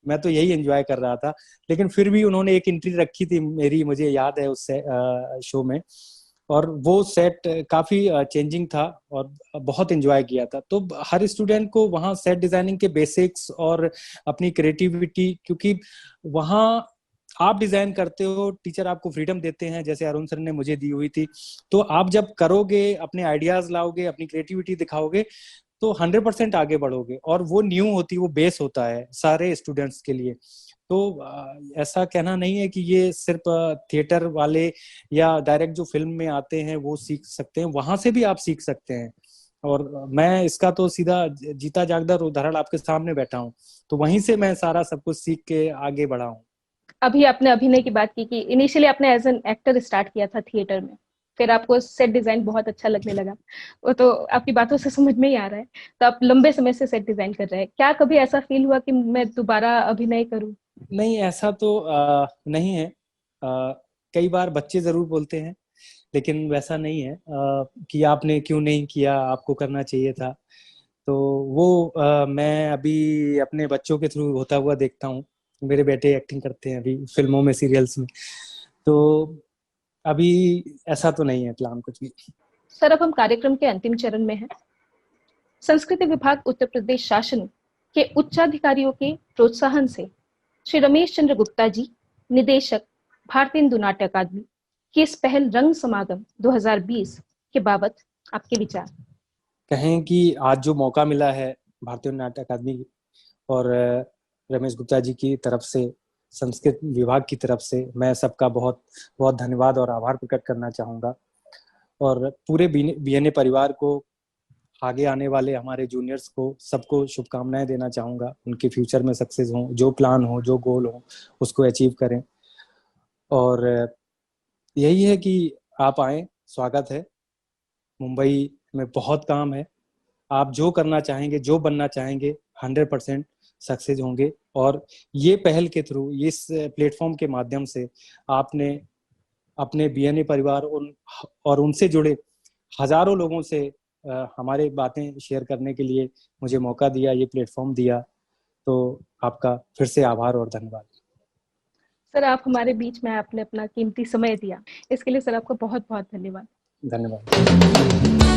मैं तो यही एंजॉय कर रहा था। लेकिन फिर भी उन्होंने एक एंट्री रखी थी मेरी, मुझे याद है उस शो में, और वो सेट काफी चेंजिंग था और बहुत एंजॉय किया था। तो हर स्टूडेंट को वहाँ सेट डिजाइनिंग के बेसिक्स और अपनी क्रिएटिविटी, क्योंकि वहाँ आप डिजाइन करते हो, टीचर आपको फ्रीडम देते हैं जैसे अरुण सर ने मुझे दी हुई थी, तो आप जब करोगे, अपने आइडियाज लाओगे, अपनी क्रिएटिविटी दिखाओगे, तो 100% आगे बढ़ोगे। और वो न्यू होती, वो बेस होता है सारे स्टूडेंट्स के लिए। तो ऐसा कहना नहीं है कि ये सिर्फ थिएटर वाले या डायरेक्ट जो फिल्म में आते हैं वो सीख सकते हैं, वहां से भी आप सीख सकते हैं। और मैं इसका तो सीधा जीता जागदा उदाहरण आपके सामने बैठा हूँ, तो वहीं से मैं सारा सब कुछ सीख के आगे बढ़ा हूँ। अभी आपने अभिनय की बात की कि इनिशियली आपने एज एन एक्टर स्टार्ट किया था थिएटर में, फिर आपको सेट डिजाइन बहुत अच्छा लगने लगा, वो तो आपकी बातों से समझ में ही आ रहा है। तो आप लंबे समय से सेट डिजाइन कर रहे हैं, क्या कभी ऐसा फील हुआ कि मैं दोबारा अभिनय करूं? नहीं, ऐसा तो नहीं है। कई बार बच्चे जरूर बोलते हैं, लेकिन वैसा नहीं है कि आपने क्यों नहीं किया, आपको करना चाहिए था। तो वो मैं अभी अपने बच्चों के थ्रू होता हुआ देखता हूँ। मेरे बेटे एक्टिंग करते हैं अभी फिल्मों में, सीरियल्स में। तो अभी ऐसा तो नहीं है प्लान कुछ भी। सर, अब हम कार्यक्रम के अंतिम चरण में हैं। संस्कृति विभाग उत्तर प्रदेश शासन के उच्चाधिकारियों के प्रोत्साहन से श्री रमेश चंद्र गुप्ता जी, निदेशक, भारतीय हिंदू नाट्य अकादमी, की इस पहल रंग समागम 2020 के बाबत आपके विचार? कहें कि आज जो मौका मिला है भारतीय नाट्य अकादमी और रमेश गुप्ता जी की तरफ से, संस्कृत विभाग की तरफ से, मैं सबका बहुत बहुत धन्यवाद और आभार प्रकट करना चाहूँगा। और पूरे बीएनए परिवार को, आगे आने वाले हमारे जूनियर्स को, सबको शुभकामनाएं देना चाहूँगा। उनके फ्यूचर में सक्सेस हो, जो प्लान हो, जो गोल हो, उसको अचीव करें। और यही है कि आप आए, स्वागत है। मुंबई में बहुत काम है। आप जो करना चाहेंगे, जो बनना चाहेंगे, 100% सक्सेस होंगे। और ये पहल के थ्रू, इस प्लेटफॉर्म के माध्यम से आपने अपने बीएनए परिवार और उनसे जुड़े हजारों लोगों से हमारे बातें शेयर करने के लिए मुझे मौका दिया, ये प्लेटफॉर्म दिया। तो आपका फिर से आभार और धन्यवाद। सर, आप हमारे बीच में, आपने अपना कीमती समय दिया, इसके लिए सर आपका बहुत बहुत धन्यवाद। धन्यवाद।